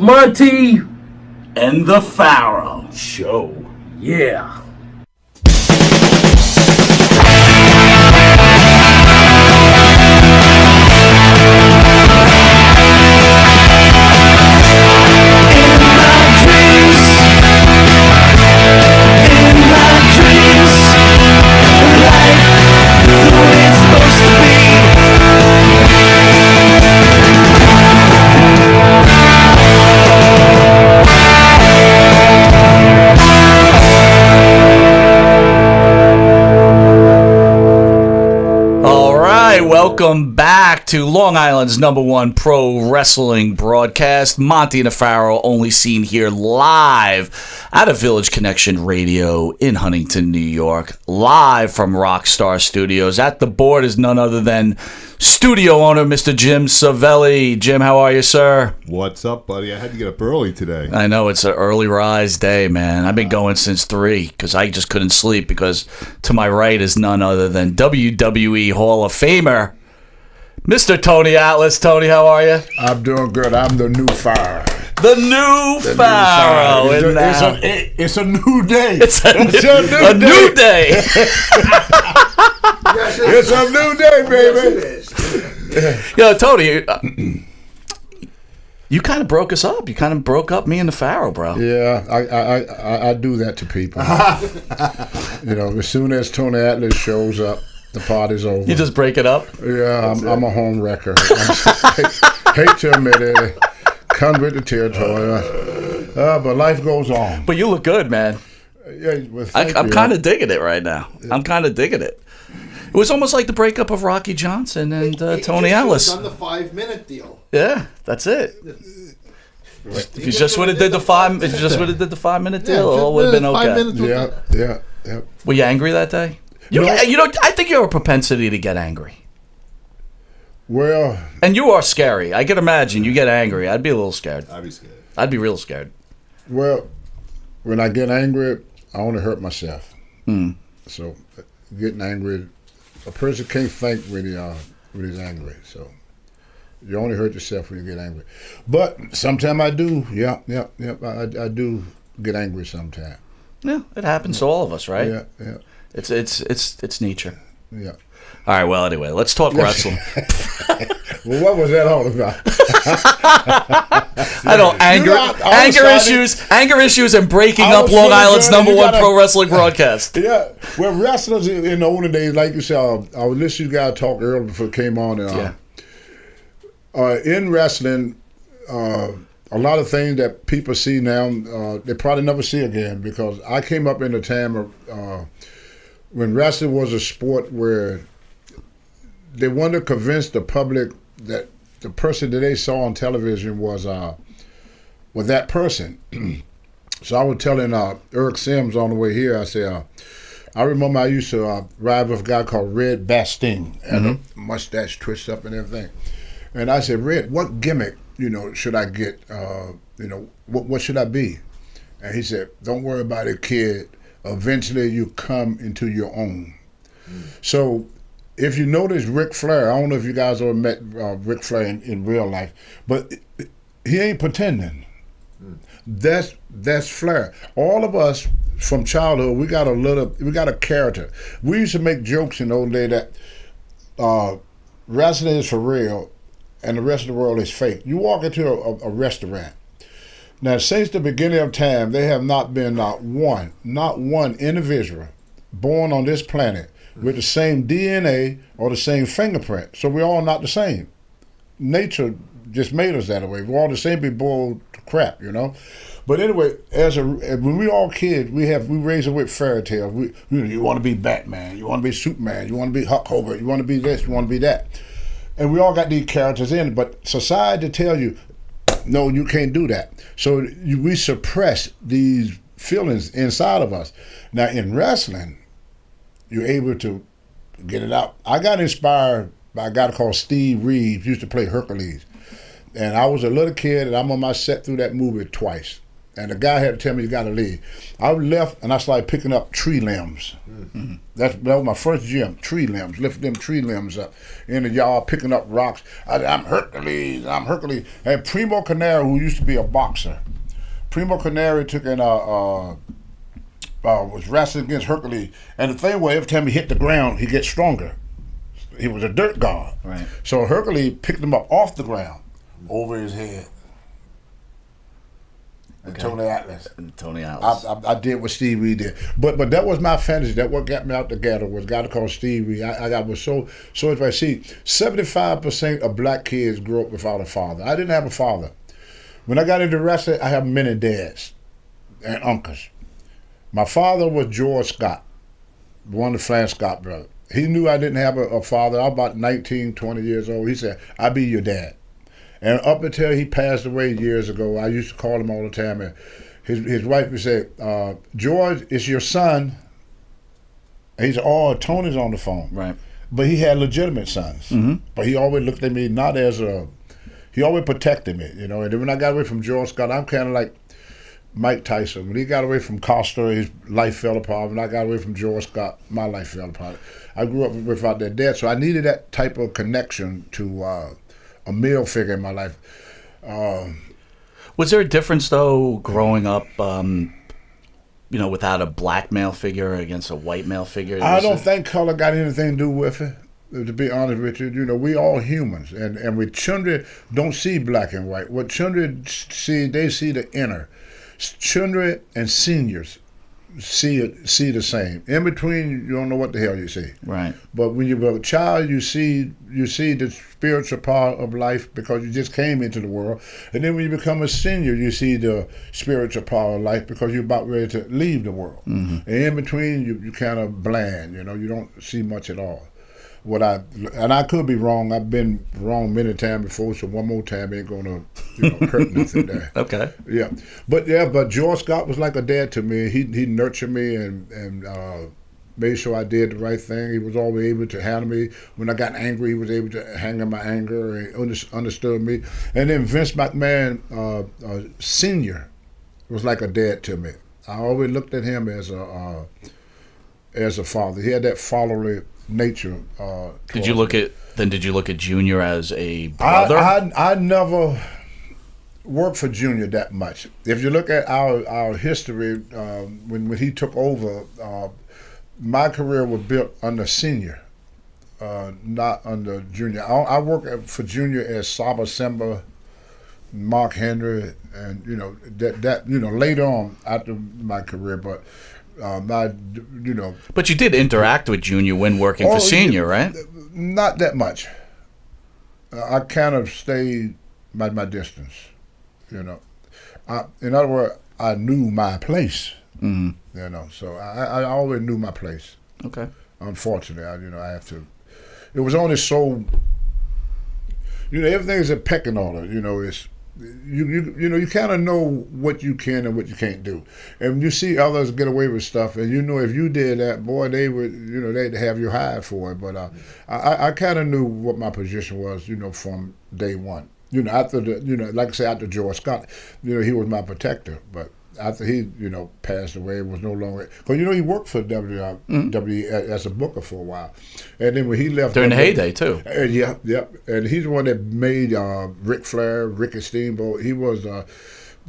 Monte and the Pharaoh Show. Yeah. Welcome back to Long Island's #1 pro wrestling broadcast. Monte and the Pharaoh, only seen here live out of Village Connection Radio in Huntington, New York. Live from Rockstar Studios. At the board is none other than studio owner, Mr. Jim Savelli. Jim, how are you, sir? What's up, buddy? I had to get up early today. I know, it's an early rise day, man. I've been going since 3 because I just couldn't sleep because to my right is none other than WWE Hall of Famer, Mr. Tony Atlas. Tony, how are you? I'm doing good. I'm the new Pharaoh. The new Pharaoh. It's a new day. It's a new day. It's a new day, baby. Yo, Tony, you kind of broke us up. You kind of broke up me and the Pharaoh, bro. Yeah, I do that to people. As soon as Tony Atlas shows up, the party's over. You just break it up? Yeah, I'm a home wrecker. Hate to admit it. Comes with the territory. But life goes on. But you look good, man. Yeah, well, I'm kind of digging it right now. Yeah. I'm kind of digging it. It was almost like the breakup of Rocky Johnson and Tony Atlas. On the 5-minute deal. Yeah, that's it. If you just would have did the 5-minute deal, it all would have been okay. Yeah. Were you angry that day? I think you have a propensity to get angry. Well, and you are scary. I can imagine you get angry. I'd be a little scared. I'd be scared. I'd be real scared. Well, when I get angry, I only hurt myself. So, getting angry, a person can't think when he's angry. So, you only hurt yourself when you get angry. But sometimes I do. Yeah. I do get angry sometimes. Yeah, it happens to all of us, right? Yeah. It's nature. Yeah. All right. Well, anyway, let's talk wrestling. Well, what was that all about? I don't anger issues, and breaking up Long Island's #1 pro wrestling broadcast. Yeah. Well, wrestlers in the olden days, like you said, I was listening to you guys talk earlier before it came on. In wrestling, a lot of things that people see now, they probably never see again, because I came up in a time of when wrestling was a sport where they wanted to convince the public that the person that they saw on television was that person. So I was telling Eric Sims on the way here, I said, I remember I used to ride with a guy called Red Bastien, and a mustache twist up and everything. And I said, Red, what gimmick, should I get? What should I be? And he said, don't worry about it, kid. Eventually you come into your own. So if you notice Ric Flair, I don't know if you guys ever met Ric Flair in real life, but he ain't pretending. That's Flair. All of us from childhood, we got a character. We used to make jokes in those days that wrestling is for real and the rest of the world is fake. You walk into a restaurant. Now, since the beginning of time, there have not been not one individual born on this planet with the same DNA or the same fingerprint. So we're all not the same. Nature just made us that way. We're all the same, be boiled to crap, But anyway, when we all kids, we raised up with fairy tales. You want to be Batman, you want to be Superman, you want to be Hulk Hogan, you want to be this, you want to be that. And we all got these characters in, but society tells you, no, you can't do that. So we suppress these feelings inside of us. Now in wrestling, you're able to get it out. I got inspired by a guy called Steve Reeves, used to play Hercules. And I was a little kid, and I'm on my set through that movie twice. And the guy had to tell me, you got to leave. I left, and I started picking up tree limbs. Mm-hmm. That was my first gym, tree limbs, lifting them tree limbs up in the yard, picking up rocks. I'm Hercules. And Primo Canary, who used to be a boxer, Primo Canary took in was wrestling against Hercules. And the thing was, every time he hit the ground, he gets stronger. He was a dirt god. Right. So Hercules picked him up off the ground, over his head. And Tony Atlas. I did what Stevie did. But that was my fantasy. That what got me out the ghetto was a guy called Stevie. I was so inspired. See, 75% of black kids grew up without a father. I didn't have a father. When I got into wrestling, I have many dads and uncles. My father was George Scott, one of the Flan Scott brothers. He knew I didn't have a father. I was about 19, 20 years old. He said, I'll be your dad. And up until he passed away years ago, I used to call him all the time. And his wife would say, George, it's your son. And he said, oh, Tony's on the phone. Right. But he had legitimate sons. Mm-hmm. But he always looked at me not as he always protected me, you know. And then when I got away from George Scott, I'm kind of like Mike Tyson. When he got away from Costa, his life fell apart. When I got away from George Scott, my life fell apart. I grew up without their dad, so I needed that type of connection to a male figure in my life. Was there a difference, though, growing up, without a black male figure against a white male figure? I don't think color got anything to do with it, to be honest with you. You know, we all humans, and we children don't see black and white. What children see, they see the inner. Children and seniors see the same. In between, you don't know what the hell you see. Right. But when you're a child, you see the spiritual part of life because you just came into the world. And then when you become a senior, you see the spiritual part of life because you're about ready to leave the world. Mm-hmm. And in between, you kind of bland. You know, you don't see much at all. And I could be wrong. I've been wrong many times before, so one more time ain't gonna hurt nothing there. Okay. Yeah, but George Scott was like a dad to me. He nurtured me and made sure I did the right thing. He was always able to handle me when I got angry. He was able to handle my anger and understood me. And then Vince McMahon Senior was like a dad to me. I always looked at him as a father. He had that fatherly nature. Did you look at Junior as a brother? I never worked for Junior that much. If you look at our history, when he took over, my career was built under Senior, not under Junior. I worked for Junior as Saba Simba, Mark Henry, and that later on after my career, but. But you did interact with Junior when working for Senior, right? Not that much. I kind of stayed by my distance. In other words, I knew my place. Mm-hmm. So I always knew my place. Okay. Unfortunately, I have to. It was only so. Everything is a pecking order. It's. You kind of know what you can and what you can't do, and you see others get away with stuff, and if you did that, boy, they would they'd have you hired for it. But I kind of knew what my position was, from day one. After like I say, after George Scott, he was my protector, but. After he, passed away, it was no longer because he worked for WWE as a booker for a while, and then when he left during the heyday too. Yeah, and he's the one that made Ric Flair, Ricky Steamboat. He was,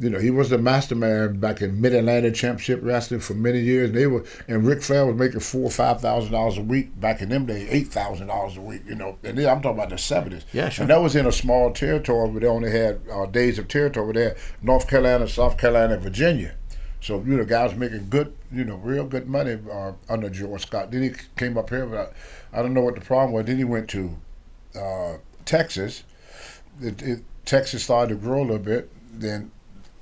he was the mastermind back in Mid Atlantic Championship Wrestling for many years. And Ric Flair was making $4,000 or $5,000 a week back in them days, $8,000 a week. And then I'm talking about the '70s. Yeah, sure. And that was in a small territory where they only had days of territory. Where they had North Carolina, South Carolina, and Virginia. So guys making good, real good money under George Scott. Then he came up here, but I don't know what the problem was. Then he went to Texas. Texas started to grow a little bit. Then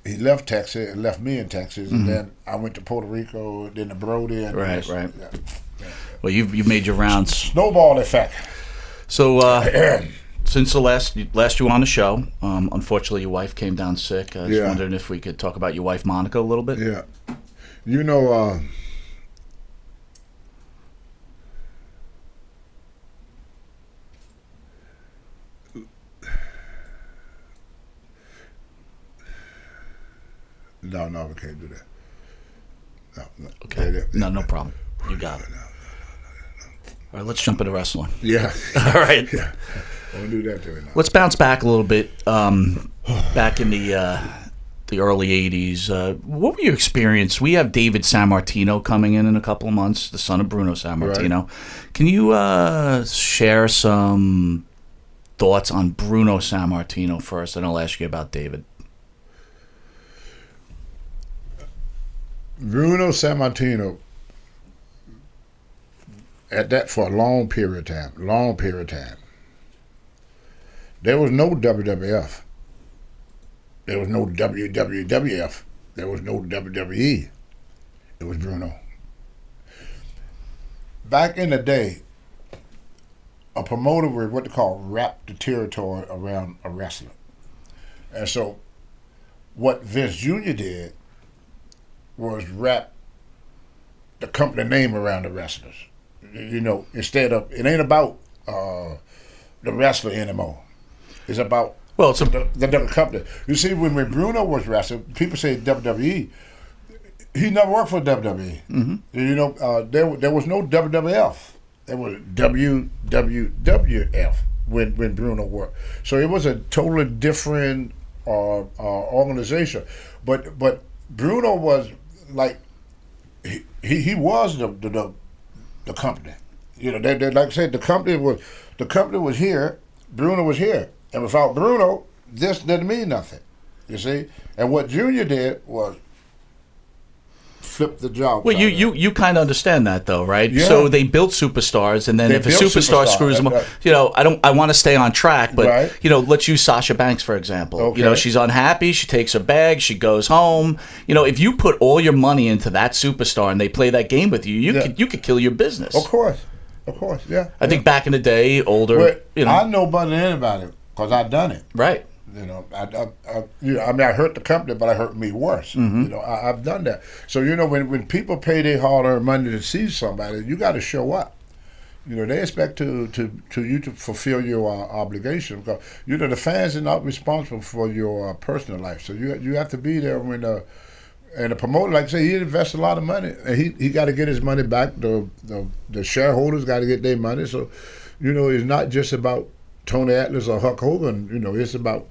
he left Texas and left me in Texas, and then I went to Puerto Rico, then to Brody. And right. Yeah. Well, you made your rounds. Snowball effect. So since the last you on the show, unfortunately your wife came down sick. I was wondering if we could talk about your wife Monica a little bit. Yeah, No, we can't do that. No. Okay. No problem. You got it. All right, let's jump into wrestling. Yeah. All right. Yeah. Don't do that to me now. Let's bounce back a little bit. Back in the early '80s, what were your experience? We have David Sammartino coming in a couple of months, the son of Bruno Sammartino. Right. Can you share some thoughts on Bruno Sammartino first, and I'll ask you about David. Bruno Sammartino, at that for a long period of time. There was no WWF. There was no WWF. There was no WWE. It was Bruno. Back in the day, a promoter would what they call wrap the territory around a wrestler. And so what Vince Jr. did was wrap the company name around the wrestlers. You know, instead of, it ain't about the wrestler anymore. It's about the company. You see, when Bruno was wrestling, people say WWE. He never worked for WWE. Mm-hmm. You know, there was no WWF. There was WWF when Bruno worked. So it was a totally different organization. But Bruno was like he was the company. You know, they like I said, the company was here. Bruno was here, and without Bruno, this didn't mean nothing. You see, and what Junior did was flip the job. Well, you kind of understand that though, right? Yeah. So they built superstars, and then if a superstar screws them up, you know, I want to stay on track, but you know, let's use Sasha Banks for example. Okay. You know, she's unhappy, she takes her bag, she goes home. You know, if you put all your money into that superstar and they play that game with you, you could kill your business. Of course, yeah. I think back in the day, older, you know, I know better than anybody because I've done it. Right. You know, I hurt the company, but I hurt me worse. Mm-hmm. You know, I've done that. So, you know, when people pay their hard-earned money to see somebody, you got to show up. You know, they expect you to fulfill your obligation because, you know, the fans are not responsible for your personal life. So you have to be there when and the promoter, like I say, he invests a lot of money, and he got to get his money back. The shareholders got to get their money. So, you know, it's not just about Tony Atlas or Hulk Hogan. You know, it's about.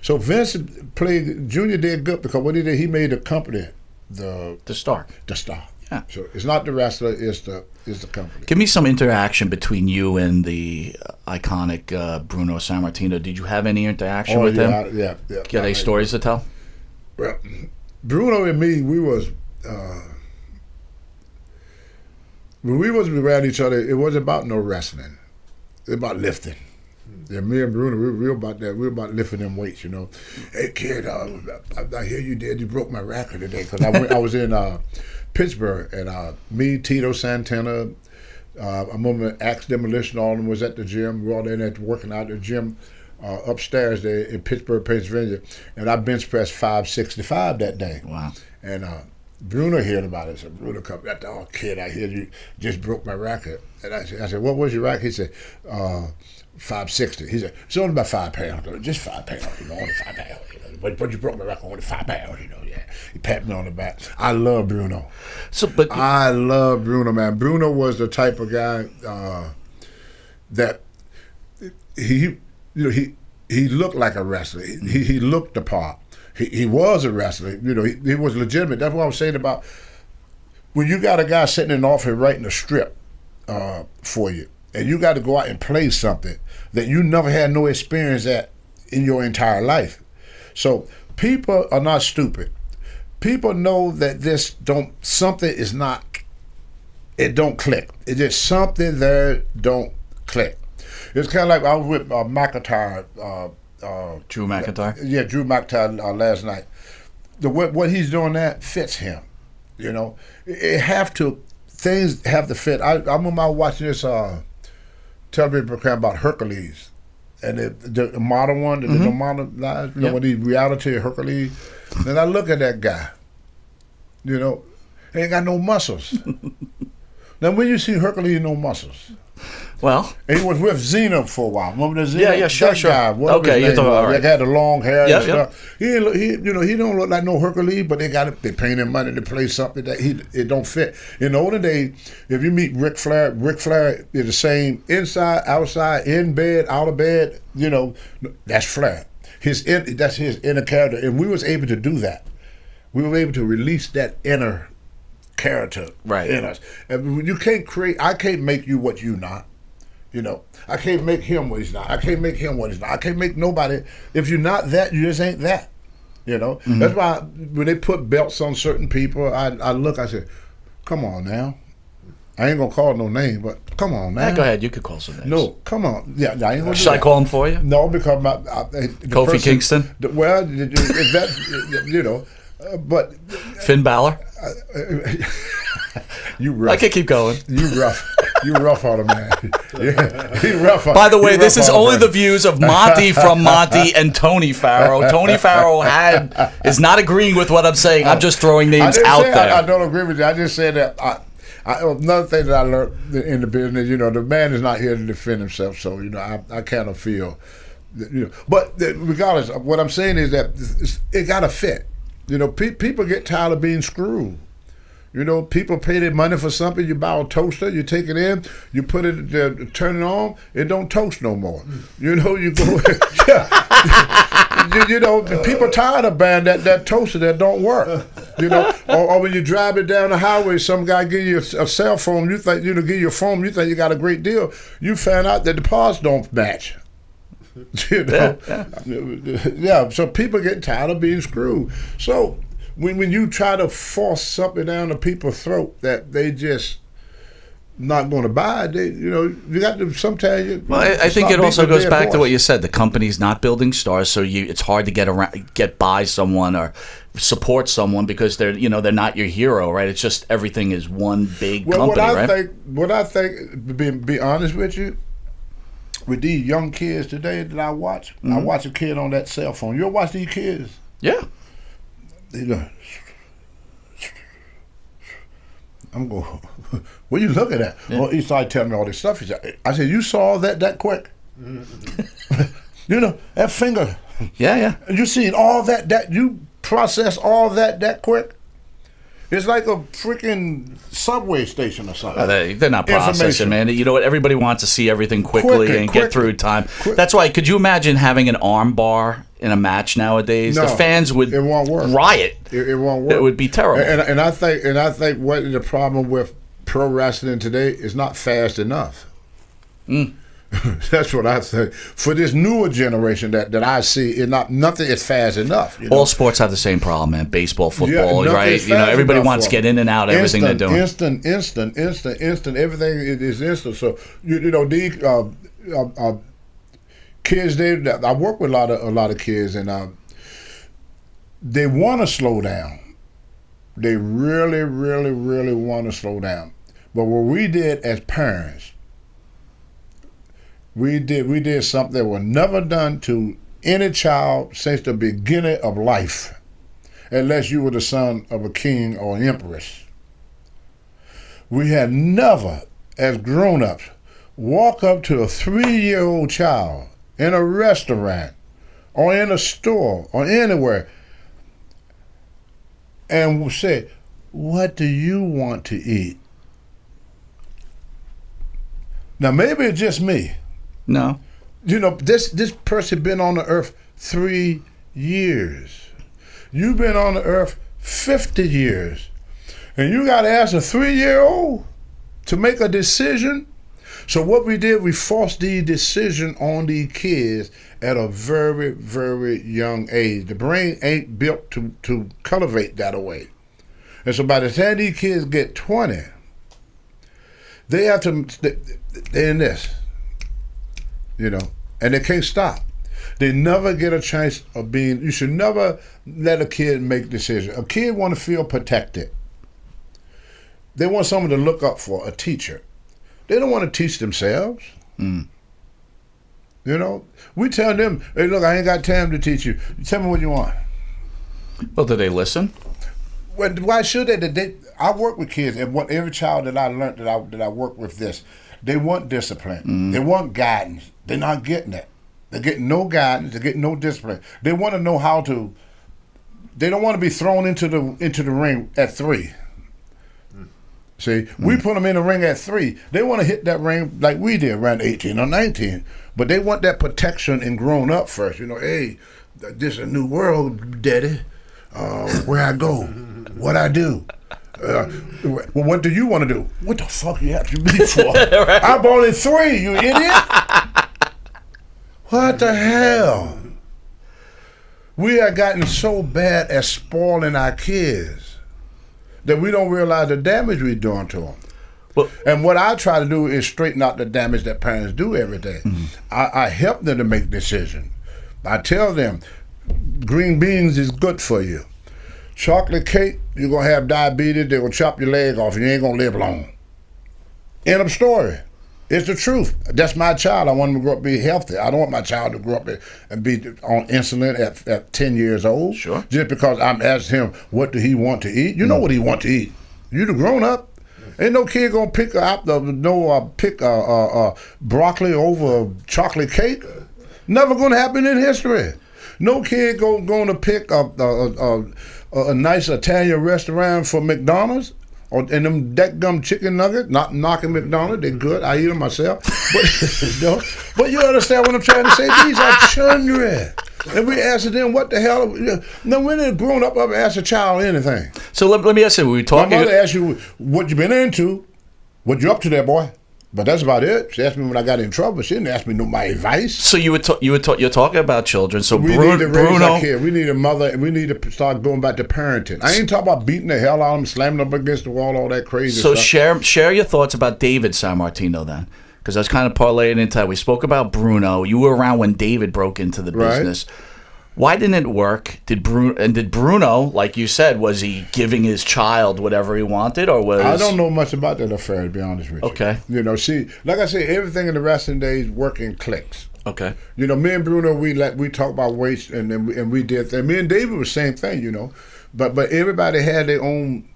So Vince played. Junior did good because what he did, he made the company the star. The star. Yeah. So it's not the wrestler, it's the company. Give me some interaction between you and the iconic Bruno Sammartino. Did you have any interaction with him? Yeah. Got any stories to tell? Well, Bruno and me, we was when we was around each other, it wasn't about no wrestling. It was about lifting. Yeah, me and Bruno, we were about that. We were about lifting them weights, you know. Hey, kid, I hear you broke my record today because I was in Pittsburgh, and me, Tito Santana, I remember Axe Demolition, all of them was at the gym. We were all in there working out at the gym upstairs there in Pittsburgh, Pennsylvania, and I bench pressed 565 that day. Wow. And Bruno heard about it. So Bruno come back, oh, kid, I hear you just broke my record. And I said, what was your record? He said, 560. He said, it's only about 5 pounds. Just 5 pounds, you know, only 5 pounds. You know. But you broke my record, only 5 pounds, you know, yeah. He pat me on the back. I love Bruno. I love Bruno, man. Bruno was the type of guy that he looked like a wrestler. He looked the part. He was a wrestler. You know, he was legitimate. That's what I was saying about when you got a guy sitting in the office writing a script for you, and you got to go out and play something that you never had no experience at in your entire life. So people are not stupid. People know that something is not, it don't click. It's just something there don't click. It's kind of like I was with McIntyre. Drew McIntyre? Yeah, Drew McIntyre last night. What he's doing that fits him. You know, things have to fit. I remember watching this television program about Hercules, and the modern one, the modern lives, you know, when the reality of Hercules. And I look at that guy, you know, he ain't got no muscles. Now, when you see Hercules, no muscles. Well, And he was with Xena for a while. Remember the Xena? Yeah, sure, that sure. Guy, whatever Okay, his you're name talking- was. all right. That had the long hair Yeah, and yeah. stuff. He don't look like no Hercules, but they paying him money to play something that it don't fit. In the older days, if you meet Ric Flair is the same inside, outside, in bed, out of bed. That's Flair. That's his inner character, and we was able to do that. We were able to release that inner character in us. And you can't create. I can't make you what you not. I can't make him what he's not. I can't make him what he's not. I can't make nobody. If you're not that, you just ain't that. That's why when they put belts on certain people, I look. I say, "Come on now." I ain't gonna call no name, but come on now. go ahead. You could call some names. No, come on. Yeah, I ain't gonna do Should I that. call him for you? No, because Kofi Kingston? Well, if that, but Finn Balor? you rough. I could keep going. You rough. You rough on him, man. Yeah, you rough on. By the way, you this rough is on him, only man. the views of Monte from Monte and Tony Pharaoh. Tony Pharaoh is not agreeing with what I'm saying. I'm just throwing names out there. I don't agree with you. I just said that. Another thing that I learned in the business, the man is not here to defend himself. So I kind of feel, But regardless, what I'm saying is that it got to fit. People get tired of being screwed. People pay their money for something. You buy a toaster, you take it in, you put it, turn it on, it don't toast no more. You go, people tired of buying that toaster that don't work. Or when you drive it down the highway, some guy give you a cell phone, you think, give you a phone, you think you got a great deal. You find out that the parts don't match. Yeah, so people get tired of being screwed. So when you try to force something down the people's throat that they just not going to buy, you got to sometimes. I think it also goes back to what you said. The company's not building stars, so it's hard to get by someone or support someone because they're not your hero, right? It's just everything is one big company, right? What I think, be honest with you, with these young kids today that I watch, I watch a kid on that cell phone. You ever watch these kids? Yeah. I'm going, what are you looking at? Yeah. Well, he started telling me all this stuff. He said, I said, you saw that quick? That finger. Yeah. You seen all that you process all that quick? It's like a freaking subway station or something. They're not processing, man. You know what? Everybody wants to see everything quickly get through time. That's why. Could you imagine having an arm bar in a match nowadays? No, the fans would riot. It won't work. It would be terrible. And I think what the problem with pro wrestling today is not fast enough. That's what I think. For this newer generation that I see, nothing is fast enough. All sports have the same problem, man. Baseball, football, right? Everybody wants to get in and out of everything they're doing. Instant. Everything is instant. So these kids, I work with a lot of kids, and they want to slow down. They really, really, really want to slow down. But what we did as parents, we did something that was never done to any child since the beginning of life, unless you were the son of a king or an empress. We had never, as grown-ups, walk up to a 3-year-old child in a restaurant or in a store or anywhere and say, "What do you want to eat?" Now, maybe it's just me. No. This person been on the earth 3 years. You've been on the earth 50 years. And you got to ask a 3-year-old to make a decision? So what we did, we forced the decision on these kids at a very, very young age. The brain ain't built to cultivate that away. And so by the time these kids get 20, they have to, they're in this. And they can't stop. They never get a chance of being, you should never let a kid make decisions. A kid want to feel protected. They want someone to look up for, a teacher. They don't want to teach themselves. We tell them, hey, look, I ain't got time to teach you. Tell me what you want. Well, do they listen? Well, why should they? I work with kids, and every child that I learned that I work with this, They want discipline. They want guidance. They're not getting it. They're getting no guidance. They're getting no discipline. They want to know how to. They don't want to be thrown into the ring at 3. See, we put them in the ring at 3. They want to hit that ring like we did around 18 or 19. But they want that protection and grown up first. You know, hey, this is a new world, Daddy. Where I go, what I do. Well, what do you want to do? What the fuck you asking me for? Right. I'm only 3, you idiot. What the hell? We have gotten so bad at spoiling our kids that we don't realize the damage we're doing to them. Well, and what I try to do is straighten out the damage that parents do every day. I help them to make decisions. I tell them, green beans is good for you. Chocolate cake, you're going to have diabetes, they're going to chop your leg off, and you ain't going to live long. End of story. It's the truth. That's my child. I want him to grow up and be healthy. I don't want my child to grow up and be on insulin at 10 years old. Sure. Just because I'm asking him, what do he want to eat? You know what he want to eat. You the grown up. Ain't no kid gonna pick broccoli over chocolate cake. Never gonna happen in history. No kid gonna pick a nice Italian restaurant for McDonald's. And them that chicken nuggets, not knocking McDonald's, they're good. I eat them myself. But you understand what I'm trying to say? These are children. And we ask them, what the hell? No, when they're grown up, I've asked a child anything. So let me ask you, we talking. My mother asked you, what you been into? What you up to there, boy? But that's about it. She asked me when I got in trouble. She didn't ask me my advice. So you're talking about children. So we need to raise our kid. We need a mother. We need to start going back to parenting. I ain't talking about beating the hell out of them, slamming them up against the wall, all that crazy stuff. So share your thoughts about David San Martino then, because I was kind of parlaying into that. We spoke about Bruno. You were around when David broke into the business. Right. Why didn't it work? Did Bruno, like you said, was he giving his child whatever he wanted, or was? I don't know much about that affair, to be honest with you. Okay. You know, see, like I said, everything in the wrestling days work in cliques. Okay. You know, me and Bruno, we talk about weights, and we did things. Me and David was the same thing, you know, but everybody had their own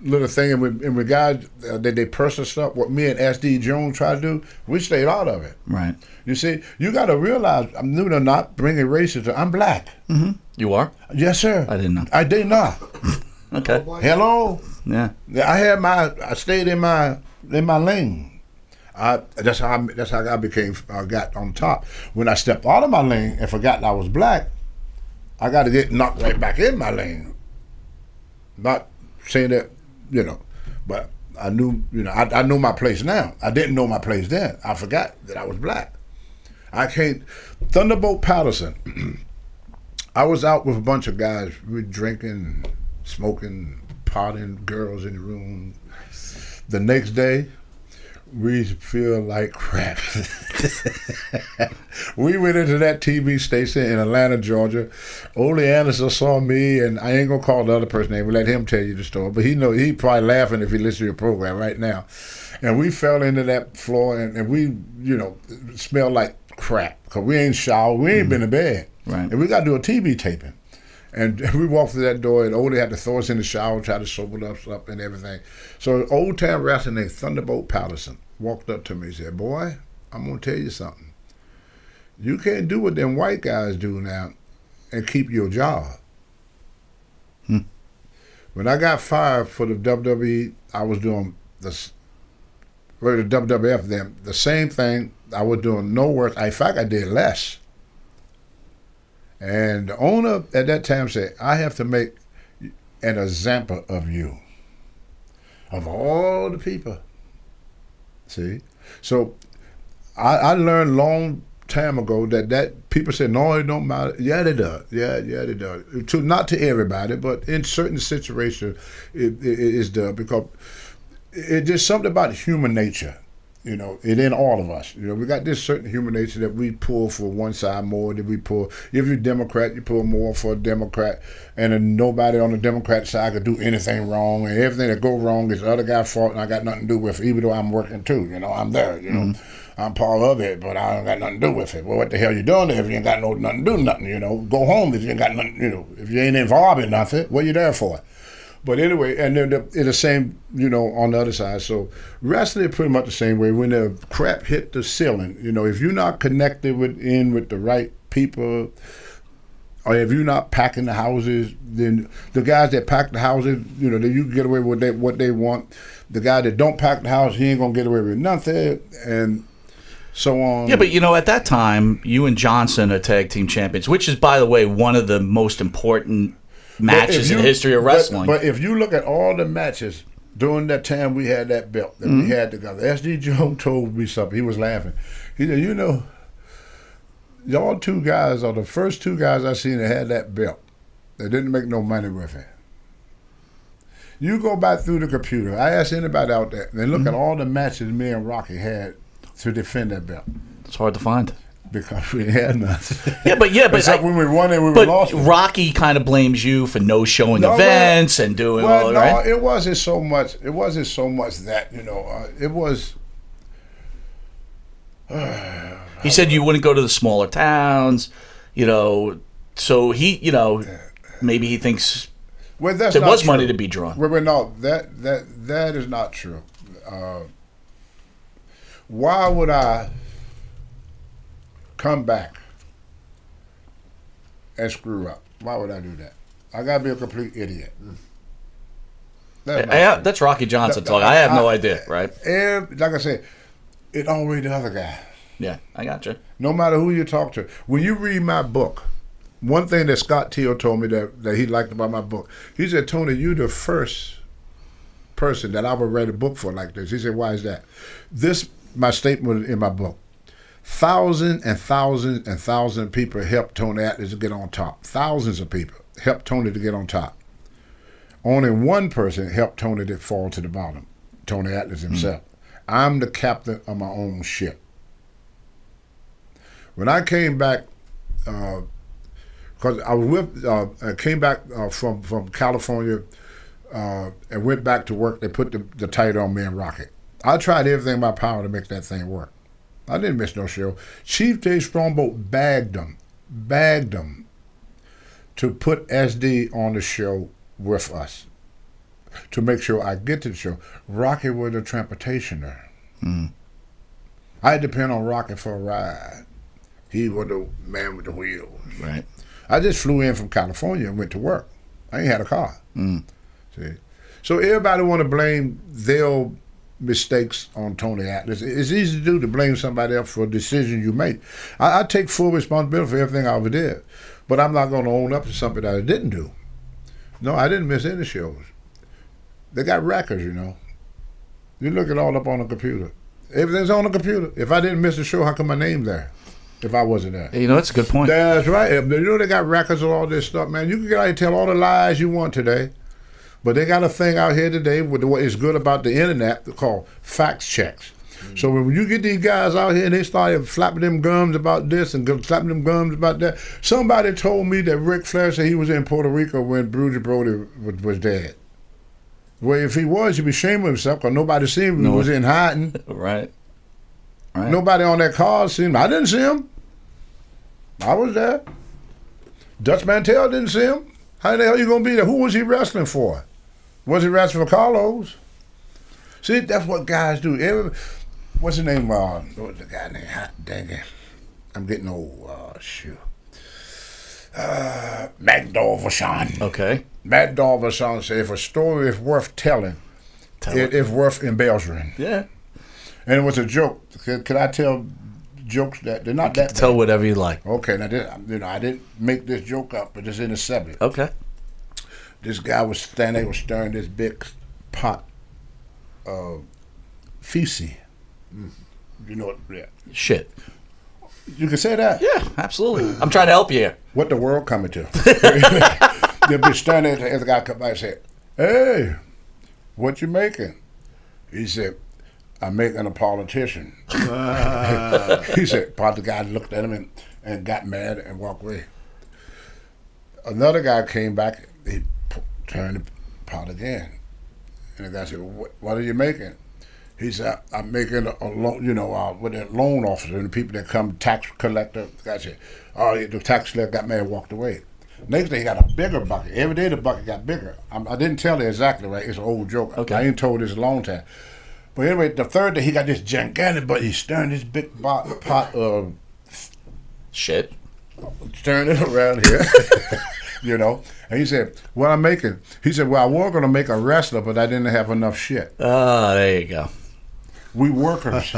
little thing in regards that they personal stuff. What me and SD Jones tried to do, we stayed out of it. Right. You see, you got to realize, I'm new to not bringing racism. I'm black. Mm-hmm. You are? Yes, sir. I didn't know. I did not. Okay. Hello. Yeah. I stayed in my lane. That's how I got on top. When I stepped out of my lane and forgot I was black, I got to get knocked right back in my lane. Not saying that, you know, but I knew, you know, I know my place now. I didn't know my place then. I forgot that I was black. Thunderbolt Patterson. I was out with a bunch of guys. We were drinking, smoking, potting, girls in the room. The next day, we feel like crap. We went into that TV station in Atlanta, Georgia. Ole Anderson saw me, and I ain't gonna call the other person's name. We'll let him tell you the story. But he probably laughing if he listens to your program right now. And we fell into that floor, and we, you know, smelled like crap because we ain't showered, we ain't been to bed, right? And we got to do a TV taping. And we walked through that door, and Ole had to throw us in the shower, try to sober us up and everything. So old time wrestler named Thunderbolt Patterson walked up to me and said, "Boy, I'm going to tell you something. You can't do what them white guys do now and keep your job." When I got fired for the WWE, I was doing the WWF then, the same thing. I was doing no worse. In fact, I did less. And the owner at that time said, "I have to make an example of you, of all the people." See? So I learned long time ago that people say, "No, it don't matter." Yeah, it does. Yeah, it does. Not to everybody, but in certain situations, it does, because it's just something about human nature. You know, it in all of us. You know, we got this certain human nature that we pull for one side more than we pull. If you're Democrat, you pull more for a Democrat, and then nobody on the Democrat side could do anything wrong, and everything that go wrong is the other guy's fault, and I got nothing to do with it, even though I'm working too. You know, I'm there. You know, I'm part of it, but I don't got nothing to do with it. Well, what the hell you doing there if you ain't got nothing to do nothing? You know, go home if you ain't got nothing. You know, if you ain't involved in nothing, what you there for? But anyway, and then it's the same, on the other side. So wrestling is pretty much the same way. When the crap hit the ceiling, if you're not connected with the right people, or if you're not packing the houses, then the guys that pack the houses, you can get away with what they want. The guy that don't pack the house, he ain't gonna get away with nothing, and so on. Yeah, but at that time, you and Johnson are tag team champions, which is, by the way, one of the most important matches in the history of wrestling. But if you look at all the matches during that time we had that belt that we had together, SD Joe told me something. He was laughing. He said, y'all two guys are the first two guys I seen that had that belt. They didn't make no money with it. You go back through the computer. I asked anybody out there, and look at all the matches me and Rocky had to defend that belt. It's hard to find. Because we had nothing. But except when we won and we lost. But Rocky kind of blames you for no-showing events and doing all that, right? It wasn't so much. It wasn't so much that it was. He said you wouldn't go to the smaller towns, So he, maybe he thinks that's there was true. money to be drawn. Well, no, that is not true. Why would I come back and screw up? Why would I do that? I gotta be a complete idiot. That's Rocky Johnson talking. I have no idea, right? Like I said, it's always the other guy. Yeah, I got you. No matter who you talk to. When you read my book, one thing that Scott Teal told me that he liked about my book, he said, Tony, you're the first person that I would write a book for like this. He said, why is that? My statement in my book. Thousands and thousands and thousands of people helped Tony Atlas to get on top. Thousands of people helped Tony to get on top. Only one person helped Tony to fall to the bottom, Tony Atlas himself. I'm the captain of my own ship. When I came back, because I came back from California and went back to work, they put the title on me and Rocket. I tried everything in my power to make that thing work. I didn't miss no show. Chief Dave Strongbow bagged them to put SD on the show with us to make sure I get to the show. Rocky was the transportation there. I depend on Rocky for a ride. He was the man with the wheels. Right. I just flew in from California and went to work. I ain't had a car. See? So everybody want to blame their mistakes on Tony Atlas. It's easy to blame somebody else for a decision you make. I take full responsibility for everything I ever did, but I'm not going to own up to something that I didn't do. No, I didn't miss any shows. They got records, You look it all up on the computer. Everything's on the computer. If I didn't miss a show, how come my name's there? If I wasn't there. That's a good point. That's right. They got records of all this stuff, man. You can get out and tell all the lies you want today. But they got a thing out here today with what is good about the internet called fact checks. So when you get these guys out here and they start flapping them gums about this and flapping them gums about that, somebody told me that Ric Flair said he was in Puerto Rico when Bruiser Brody was dead. Well, if he was, he'd be ashamed of himself because nobody seen him. He was in hiding. Right. Nobody on that car seen him. I didn't see him. I was there. Dutch Mantell didn't see him. How the hell you going to be there? Who was he wrestling for? Was he wrestling for Carlos? See, that's what guys do. What's his name? What was the guy name? Dang it. I'm getting old. Shoot. Magdal Vachon. Okay. Magdal Vachon said, if a story is worth telling, it's worth embellishing. Yeah. And it was a joke. Could I tell jokes that they're not that bad? Tell whatever you like. Okay. Now, I didn't make this joke up, but it's in the subject. Okay. This guy was stirring this big pot of feces. You know what? Yeah. Shit. You can say that? Yeah, absolutely. I'm trying to help you here. What the world coming to? They'll be standing there, the guy come by and say, hey, what you making? He said, I'm making a politician. He said, the guy looked at him and got mad and walked away. Another guy came back, he turned the pot again. And the guy said, what are you making? He said, I'm making a loan, with a loan officer and the people that come, tax collector. The guy said, the tax collector got mad and walked away. Next day he got a bigger bucket. Every day the bucket got bigger. I didn't tell it exactly right. It's an old joke. Okay. I ain't told this a long time. But anyway, the third day he got this gigantic bucket. He's stirring this big pot of Shit. stirring it around here. You know, and he said, "What I'm making?" He said, "Well, I was going to make a wrestler, but I didn't have enough shit." Oh, there you go. We workers.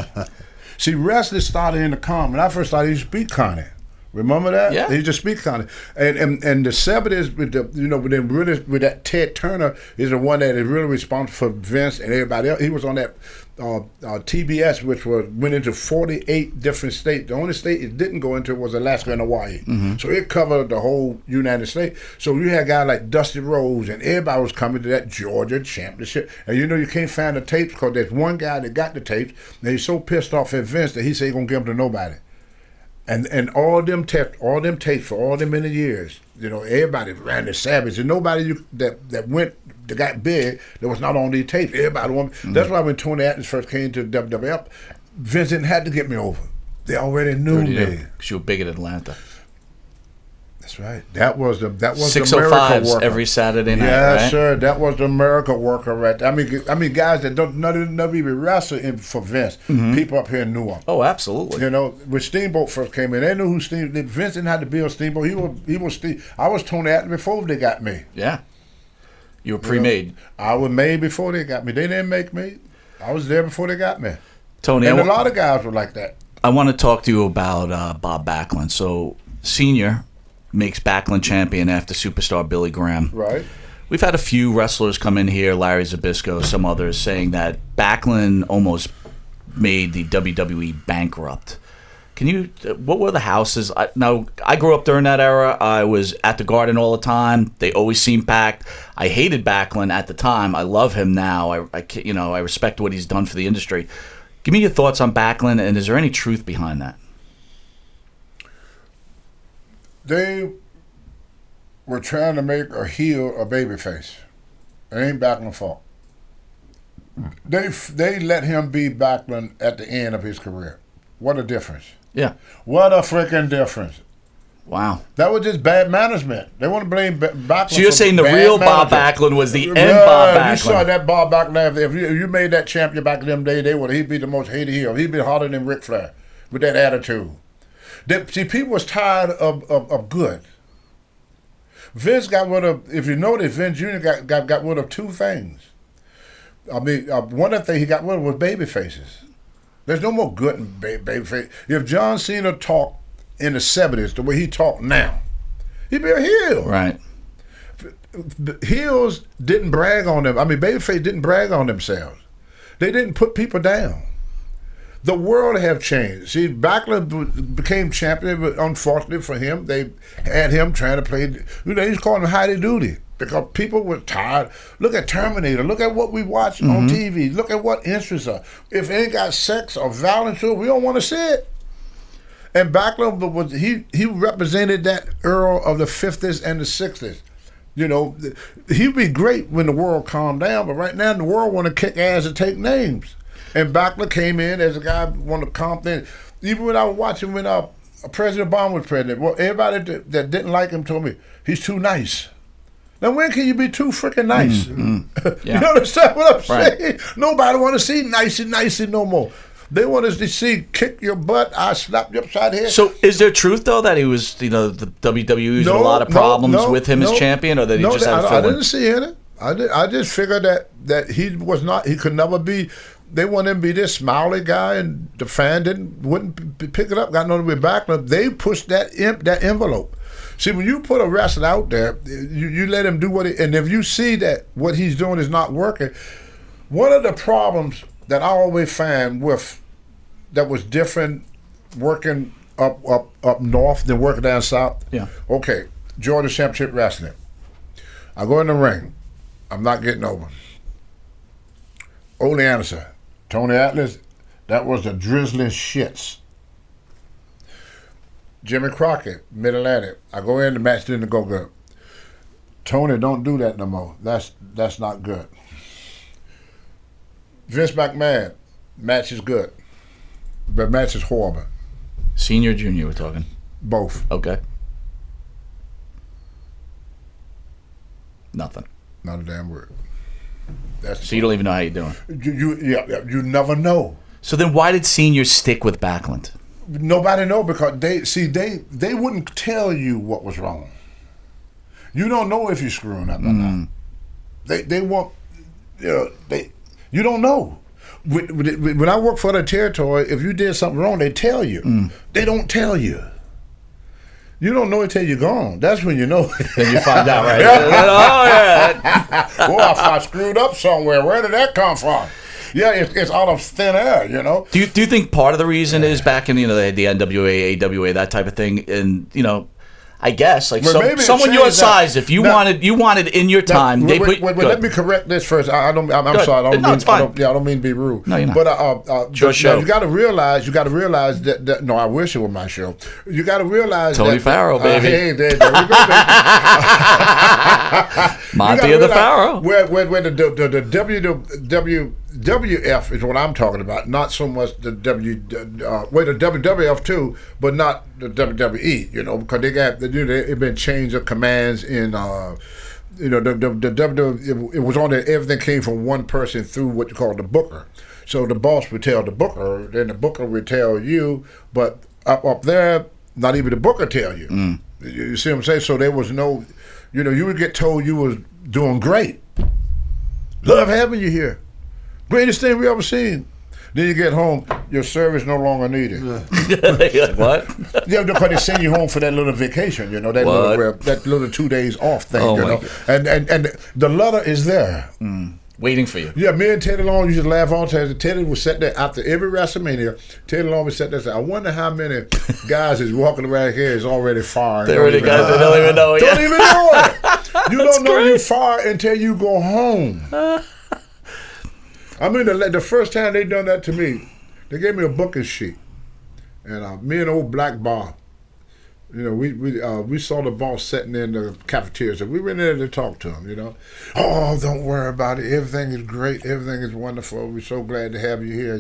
See, wrestling started in the con. When I first started, he used to speak Connie. Remember that? Yeah. He used to speak Connie. And the 70s with the with that Ted Turner is the one that is really responsible for Vince and everybody else. He was on that TBS, which went into 48 different states. The only state it didn't go into was Alaska and Hawaii. Mm-hmm. So it covered the whole United States. So you had guys like Dusty Rhodes, and everybody was coming to that Georgia championship. And you can't find the tapes because there's one guy that got the tapes, and he's so pissed off at Vince that he said he's going to give them to nobody. And all them tapes for all them many years, everybody ran the Savage, and nobody that got big that was not on these tapes. Everybody wanted. Mm-hmm. That's why when Tony Atlas first came to WWF, Vince didn't have to get me over. They already knew me. Because you were big in Atlanta. That's right. That was the 605s every Saturday night. Yes, right? sir. That was the America worker, right? I mean, guys that never even wrestle for Vince. Mm-hmm. People up here knew him. Oh, absolutely. When Steamboat first came in, they knew who Steamboat. Vince didn't have to build Steamboat. He was Steve. I was Tony Atlas before they got me. Yeah. You were pre-made. I was made before they got me. They didn't make me. I was there before they got me. Tony, and a lot of guys were like that. I want to talk to you about Bob Backlund. So, Senior makes Backlund champion after superstar Billy Graham. Right. We've had a few wrestlers come in here, Larry Zbyszko, some others, saying that Backlund almost made the WWE bankrupt. What were the houses? I grew up during that era. I was at the Garden all the time. They always seemed packed. I hated Backlund at the time. I love him now. I respect what he's done for the industry. Give me your thoughts on Backlund, and is there any truth behind that? They were trying to make a heel a babyface. It ain't Backlund's fault. They let him be Backlund at the end of his career. What a difference. Yeah. What a freaking difference. Wow. That was just bad management. They want to blame Backlund. So you're saying the real Bob Backlund was the end Bob Backlund. You saw that Bob Backlund. If you made that champion back in them days, he'd be the most hated heel. He'd be harder than Ric Flair with that attitude. See, people was tired of good. Vince got rid of, if you notice, Vince Jr. got rid of two things. I mean, one of the things he got rid of was baby faces. There's no more good in baby face. If John Cena talked in the 70s the way he talked now, he'd be a heel. Right. Heels didn't brag on them. I mean, babyface didn't brag on themselves. They didn't put people down. The world have changed. See, Backlund became champion, but unfortunately for him, they had him trying to play. He's calling him Howdy Doody because people were tired. Look at Terminator. Look at what we watch on TV. Look at what interests us. If it ain't got sex or violence to it, we don't want to see it. And Backlund he represented that era of the 50s and the 60s. He'd be great when the world calmed down, but right now the world want to kick ass and take names. And Backlund came in as a guy who wanted to calm things. Even when I was watching when President Obama was president, well, everybody that didn't like him told me, he's too nice. Now, when can you be too freaking nice? Yeah. You understand what I'm saying? Nobody want to see nicey no more. They want us to see kick your butt, I slap you upside the head. So is there truth, though, that he was, the WWE was a lot of problems with him as champion, or that he just had a I didn't see any. I just figured that he was not, he could never be. They want him to be this smiley guy, and the fan wouldn't pick it up. Got nothing with Backlund. They pushed that envelope. See, when you put a wrestler out there, you let him do and if you see that what he's doing is not working, one of the problems that I always find that was different working up north than working down south. Yeah. Okay, Georgia Championship Wrestling. I go in the ring. I'm not getting over. Only answer. Tony Atlas, that was the drizzling shits. Jimmy Crockett, Mid-Atlantic. I go in, the match didn't go good. Tony, don't do that no more. That's not good. Vince McMahon, match is good. But match is horrible. Senior, junior, we're talking? Both. Okay. Nothing. Not a damn word. So you don't even know how you're doing. You never know. So then why did Senior stick with Backlund? Nobody know because they wouldn't tell you what was wrong. You don't know if you're screwing up or not. They want, you don't know. When I work for the territory, if you did something wrong, they tell you. They don't tell you. You don't know until you're gone. That's when you know. Then you find out, right? Boy, I screwed up somewhere. Where did that come from? Yeah, it's out of thin air, Do you think part of the reason is back in the NWA, AWA, that type of thing, and I guess someone your size, if you wanted in your time, let me correct this first. I'm sorry. It's fine. I don't mean to be rude. No, you're not. But your show. You got to realize that. No, I wish it was my show. You got to realize Tony Pharaoh, baby. Hey, there we go, baby. Monte of the Pharaoh. Where the WWF is what I'm talking about, not so much the the WWF too, but not the WWE. Because they've been change of commands in. The WWE. It was on there. Everything came from one person through what you call the booker. So the boss would tell the booker, then the booker would tell you, but up there, not even the booker tell you. You see what I'm saying? So there was no, you would get told you was doing great. Love having you here. Greatest thing we ever seen. Then you get home, your service no longer needed. What? Yeah, because they send you home for that little vacation, that little 2 days off thing, And the letter is there. Waiting for you. Yeah, me and Teddy Long used to laugh all the time. Teddy would sit there after every WrestleMania. Teddy Long would sit there and say, I wonder how many guys is walking around here is already fired. There are the guys that don't even know it. Don't even know it. You don't know you're fired until you go home. I mean, the first time they done that to me, they gave me a booking sheet. And me and old Black Bob, we saw the boss sitting in the cafeteria, so we went in there to talk to him, Oh, don't worry about it. Everything is great. Everything is wonderful. We're so glad to have you here,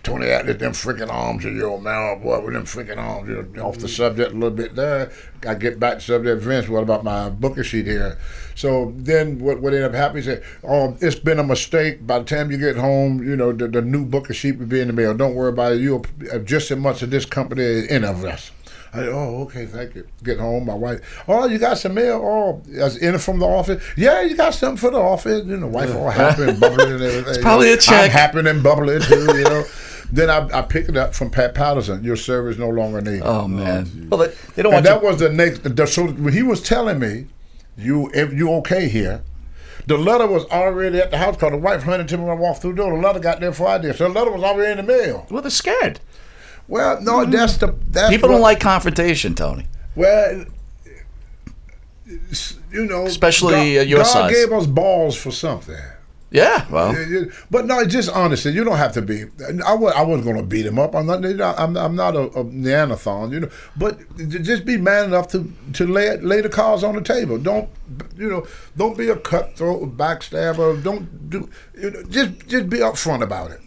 Tony Atlas, them freaking arms of your man, boy, with them freaking arms, off the subject a little bit there. I get back to subject, Vince, what about my booking sheet here? So then what ended up happening is, it's been a mistake. By the time you get home, the new booking sheet will be in the mail. Don't worry about it. You'll just as much of this company as any of us. Okay, thank you. Get home, my wife. Oh, you got some mail? Oh, is it from the office? Yeah, you got something for the office. Wife all happy and bubbly and everything. It's probably a check. I'm happy and bubbly too, Then I picked it up from Pat Patterson. Your service no longer needed. Oh man. Well, they don't want. And that was the next. So when he was telling me, you okay here? The letter was already at the house because the wife hunted to me when I walked through the door. The letter got there before I did. So the letter was already in the mail. Well, they're scared. Well, no, that's people don't like confrontation, Tony. Well, especially your size. God gave us balls for something. Yeah, well, but no, just honestly, you don't have to be. I wasn't going to beat him up. I'm not a Neanderthal, But just be man enough to lay the cards on the table. Don't be a cutthroat, backstabber. Just be upfront about it.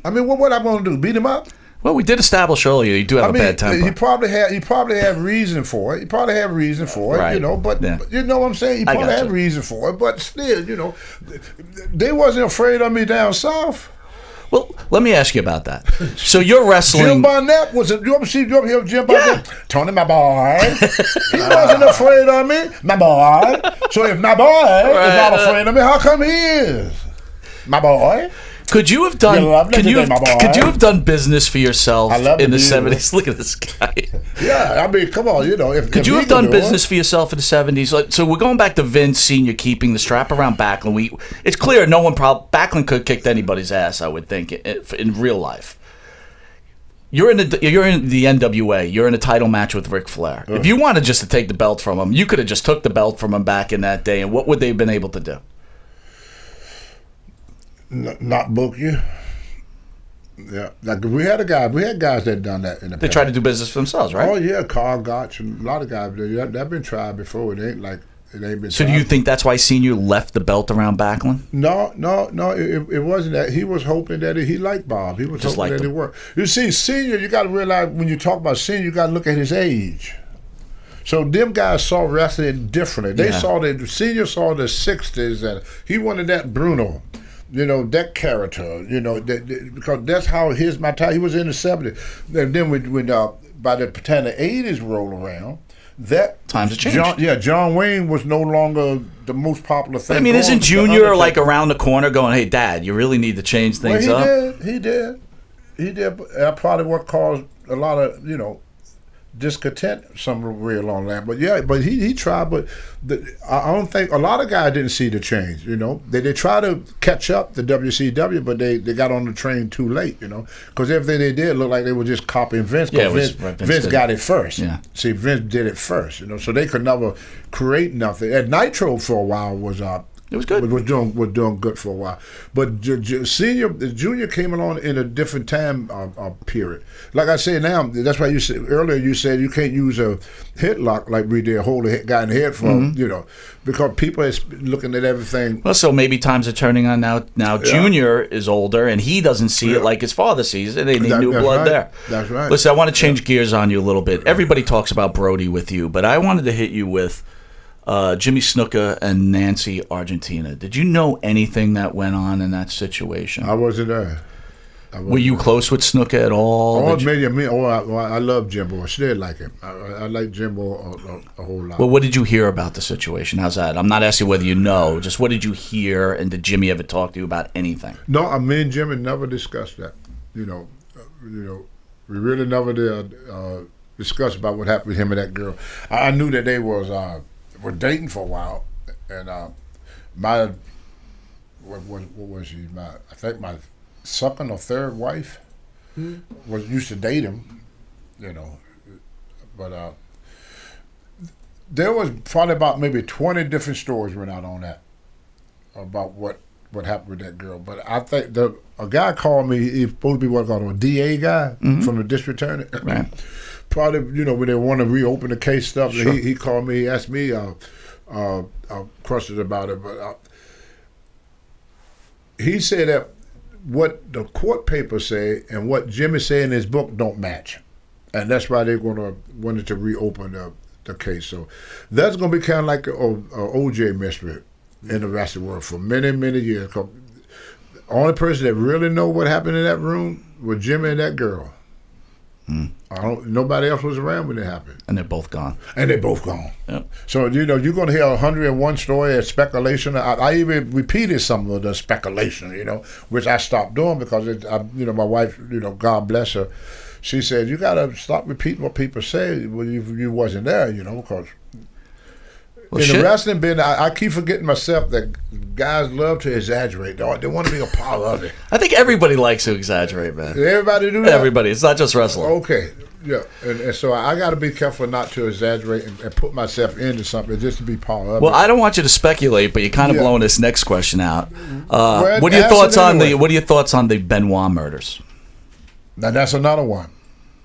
I mean, what I'm going to do? Beat him up? Well, we did establish earlier you do have a bad temper. He probably have reason for it. Right. But you know what I'm saying? He probably have reason for it, but still, they wasn't afraid of me down south. Well, let me ask you about that. So you're wrestling. Jim Barnett you ever hear Jim Barnett? Yeah. Tony, my boy. He wasn't afraid of me, my boy. So if my boy is not afraid of me, how come he is? My boy. Could you have done? Could you have done business for yourself in the 70s? Look at this guy. Yeah, I mean, come on, Could you have done business for yourself in the 70s? So we're going back to Vince Senior keeping the strap around Backlund. It's clear Backlund could have kicked anybody's ass. I would think in real life. You're in the NWA. You're in a title match with Ric Flair. If you wanted just to take the belt from him, you could have just took the belt from him back in that day. And what would they have been able to do? Not book you. Yeah, like we had guys that done that in the past. They tried to do business for themselves, right? Oh yeah, Carl Gotch and a lot of guys. They've been tried before. It ain't been. So do you think that's why Senior left the belt around Backlund? No. It wasn't that. He was hoping that he liked Bob. He was just hoping that it worked. You see, Senior, you got to realize when you talk about Senior, you got to look at his age. So them guys saw wrestling differently. They Yeah. saw the senior saw the '60s, and he wanted that Bruno, that character, because that's how my time. He was in the '70s, and then when by the time the '80s roll around, that Times have changed. John Wayne was no longer the most popular thing. I mean, isn't going. Junior like around the corner going, "Hey, Dad, you really need to change things up"? He did. But that probably what caused a lot of discontent somewhere along that. But he tried. But I don't think a lot of guys didn't see the change. They try to catch up the WCW, but they got on the train too late. Because everything they did looked like they were just copying Vince. Yeah, Vince got it first. Yeah. See, Vince did it first. So they could never create nothing. And Nitro for a while was It was good. Was doing good for a while, but Junior came along in a different time period. Like I say now, that's why you said earlier. You said you can't use a headlock like we did, hold a guy in the head for because people is looking at everything. Well, so maybe times are turning on now. Now Junior is older and he doesn't see it like his father sees it. They need new blood right. there. That's right. Listen, I want to change gears on you a little bit. Everybody talks about Brody with you, but I wanted to hit you with Jimmy Snuka and Nancy Argentina. Did you know anything that went on in that situation? I wasn't there. Were you close with Snuka at all? I love Jimbo. I still like him. I like Jimbo a whole lot. Well, what did you hear about the situation? How's that? I'm not asking whether you know. Just what did you hear, and did Jimmy ever talk to you about anything? No, me and Jimmy never discussed that. We really never did discuss about what happened with him and that girl. I knew that they were dating for a while, and what was she? I think my second or third wife used to date him, but there was probably about maybe 20 different stories went out on that about what happened with that girl. But I think a guy called me. He's supposed to be what called a DA guy from the district attorney. Right. Probably, when they want to reopen the case stuff, Sure. he called me, he asked me questions about it, but he said that what the court papers say and what Jimmy said in his book don't match, and that's why they're wanted to reopen the case. So that's going to be kind of like a OJ mystery in the rest of the world for many, many years. 'Cause the only person that really know what happened in that room was Jimmy and that girl. Nobody else was around when it happened. And they're both gone. Yep. So, you're going to hear 101 story of speculation. I even repeated some of the speculation, which I stopped doing because, my wife, God bless her, she said, you got to stop repeating what people say when you wasn't there, because the wrestling business, I keep forgetting myself that guys love to exaggerate. They want to be a part of it. I think everybody likes to exaggerate, man. Everybody do that? Everybody. It's not just wrestling. Okay. Yeah. And so I got to be careful not to exaggerate and put myself into something just to be part of it. Well, I don't want you to speculate, but you're kind of blowing this next question out. Well, what are your thoughts on the Benoit murders? Now, that's another one.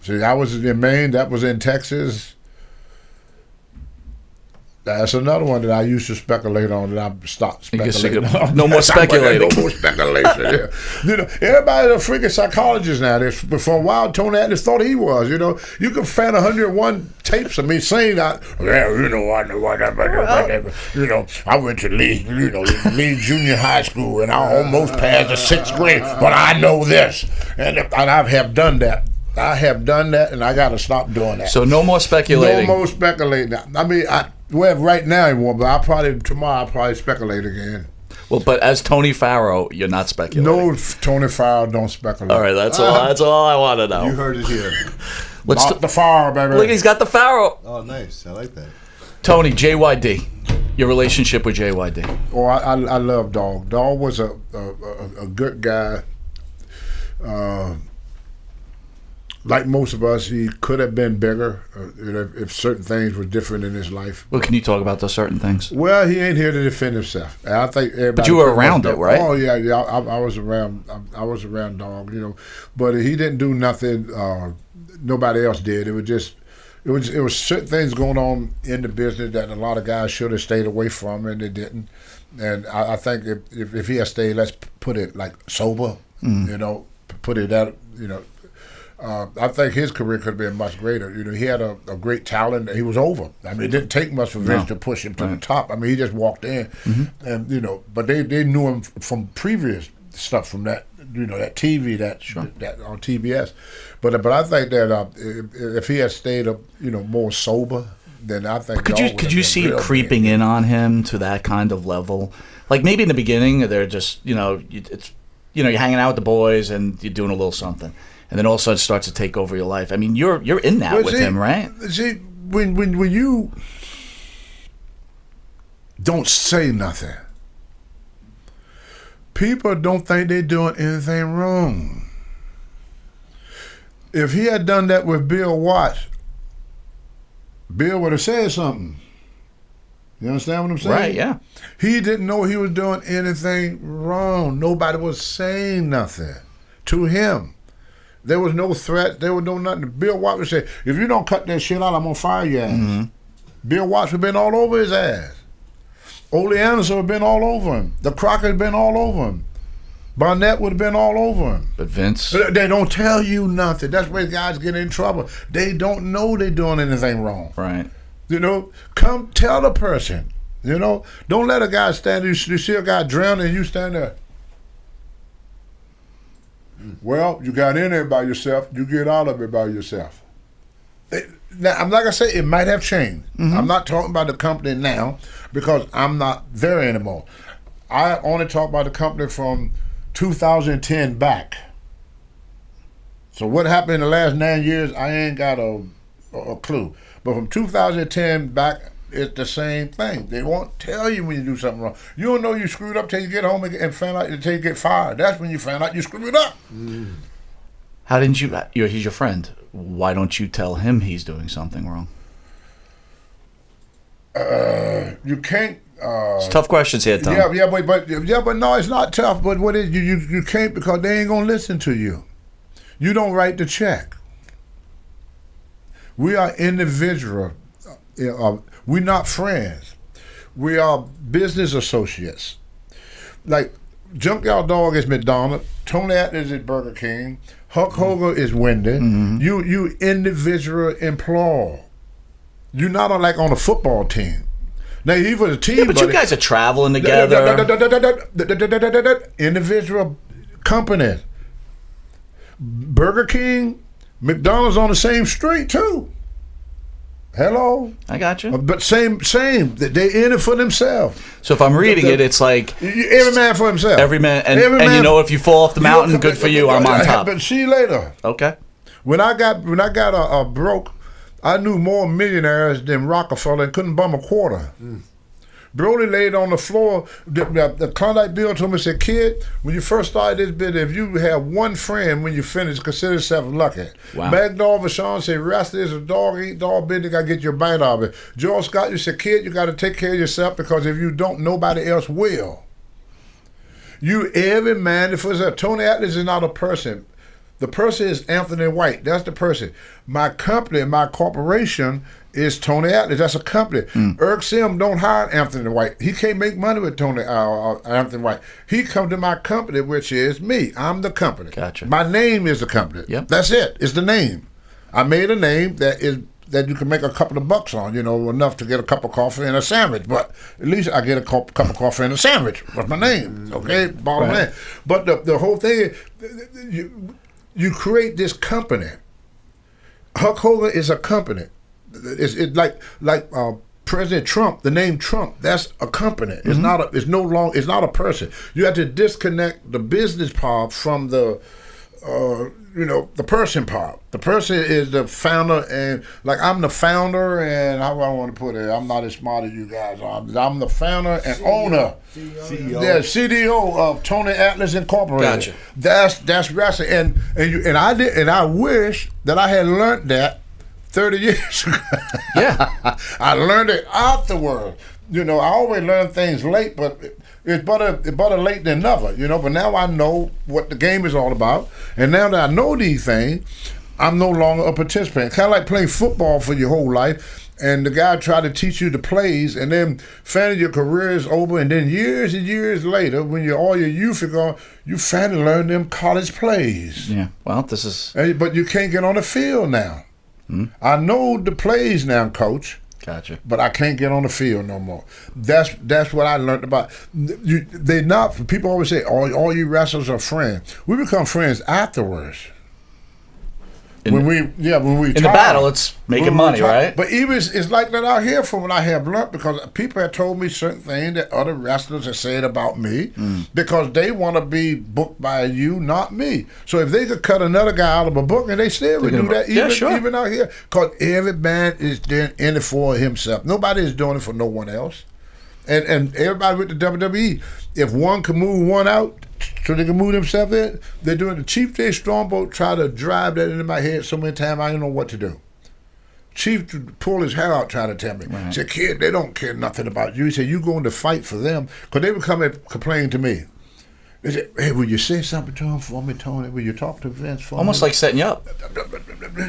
See, I was in Maine. That was in Texas. That's another one that I used to speculate on that I stopped speculating on. No more speculating. No more speculation. Everybody's a freaking psychologist now. But for a while, Tony Atlas thought he was. You can fan 101 tapes of me saying that. I went to Lee Junior High School and I almost passed the 6th grade, but I know this, and I have done that. I have done that, and I got to stop doing that. So no more speculating. No more speculating. I mean, right now I won't, but tomorrow I'll probably speculate again. Well, but as Tony Pharaoh, you're not speculating. No, Tony Pharaoh don't speculate. All right, that's all I want to know. You heard it here. Not the Pharaoh, baby. Look, he's got the Pharaoh. Oh, nice. I like that. Tony, JYD, your relationship with JYD. Oh, I love Dog. Dog was a good guy. Like most of us, he could have been bigger if certain things were different in his life. Well, can you talk about those certain things? Well, he ain't here to defend himself. And I think everybody. But you were around it, right? Oh yeah. I was around. I was around Dog, but he didn't do nothing. Nobody else did. It was certain things going on in the business that a lot of guys should have stayed away from, and they didn't. And I think if he had stayed, let's put it like sober, put it out, I think his career could have been much greater. You know, he had a great talent. He was over. I mean, it didn't take much for Vince to push him to the top. I mean, he just walked in, and you know, but they knew him from previous stuff from that. You know, that TV that on TBS, but I think that if he had stayed up, you know, more sober, then I think. Could you see it creeping in on him to that kind of level? Like maybe in the beginning they're just you're hanging out with the boys and you're doing a little something, and then all of a sudden it starts to take over your life. I mean, you're in that with him, right? See, when you don't say nothing, people don't think they're doing anything wrong. If he had done that with Bill Watts, Bill would have said something. You understand what I'm saying? Right, yeah. He didn't know he was doing anything wrong. Nobody was saying nothing to him. There was no threat. There was no nothing. Bill Watts would say, if you don't cut that shit out, I'm going to fire your ass. Bill Watts would have been all over his ass. Ole Anderson would have been all over him. The Crockett would have been all over him. Barnett would have been all over him. But Vince? They don't tell you nothing. That's where guys get in trouble. They don't know they're doing anything wrong. Right. You know, come tell the person. You know, don't let a guy stand there. You see a guy drowning and you stand there. Well, you got in there by yourself. You get out of it by yourself. Now, I'm like I say, it might have changed. I'm not talking about the company now because I'm not there anymore. I only talk about the company from 2010 back. So what happened in the last 9 years, I ain't got a clue. But from 2010 back, it's the same thing. They won't tell you when you do something wrong. You don't know you screwed up till you get home and find out until you get fired. That's when you find out you screwed up. How didn't you? He's your friend. Why don't you tell him he's doing something wrong? You can't. It's tough questions here, Tom. But no, it's not tough. But what is you can't because they ain't gonna listen to you. You don't write the check. We are individual. We're not friends. We are business associates. Like Junkyard Dog is McDonald's, Tony Atlas is Burger King, Hulk Hogan is Wendy. You individual employee. You're not like on a football team. Now, even a team, but you guys are traveling together. Individual companies. Burger King, McDonald's on the same street too. Hello. I got you. But same. They in it for themselves. So if I'm reading it, it's like every man for himself. Every man, and you know, if you fall off the mountain, good for you. I'm on top. But see you later. Okay. When I got a broke, I knew more millionaires than Rockefeller and couldn't bum a quarter. Brody laid on the floor. The Klondike Bill told me, said, kid, when you first started this bit, if you have one friend when you finish, consider yourself lucky. Wow. Bagdog Vachon said, rest is a dog, eat dog business, got to get your bite out of it. George Scott, you said, kid, you got to take care of yourself because if you don't, nobody else will. You every man, if it's Tony Atlas is not a person. The person is Anthony White. That's the person. My company, my corporation is Tony Atlas. That's a company. Irk Sim don't hire Anthony White. He can't make money with Anthony White. He come to my company, which is me. I'm the company. Gotcha. My name is the company. Yep. That's it. It's the name. I made a name that you can make a couple of bucks on, you know, enough to get a cup of coffee and a sandwich. But at least I get a cup of coffee and a sandwich. That's my name. Okay? Bottom line. But the whole thing is, you create this company. Hulk Hogan is a company. It's like President Trump. The name Trump. That's a company. It's not. It's no long. It's not a person. You have to disconnect the business part from the, the person part. The person is the founder, and like I'm the founder, and how do I want to put it? I'm not as smart as you guys are. I'm the founder and owner. CEO. Yeah, CDO of Tony Atlas Incorporated. Gotcha. That's wrestling, and I wish that I had learned that 30 years ago. Yeah. I learned it afterward. You know, I always learn things late, but it's better late than never, you know. But now I know what the game is all about, and now that I know these things, I'm no longer a participant. Kind of like playing football for your whole life, and the guy tried to teach you the plays, and then finally your career is over, and then years and years later, when all your youth are gone, you finally learn them college plays. Yeah. Well, this is. But you can't get on the field now. I know the plays now, Coach. Gotcha. But I can't get on the field no more. That's what I learned about. They not. People always say, all you wrestlers are friends. We become friends afterwards. When we in the battle, it's making money, right? But even it's like that out here from when I have learned, because people have told me certain things that other wrestlers have said about me, because they want to be booked by you, not me. So if they could cut another guy out of a book, and they still would do that, even out here, because every man is in it for himself. Nobody is doing it for no one else. And everybody with the WWE, if one can move one out so they can move themselves in, they're doing the Chief J Strongbow try to drive that into my head so many times I don't know what to do. Chief pulled his hair out trying to tell me. Right. He said, kid, they don't care nothing about you. He said, you going to fight for them. Because they would come and complain to me. They said, hey, will you say something to him for me, Tony? Will you talk to Vince for me? Almost like setting you up.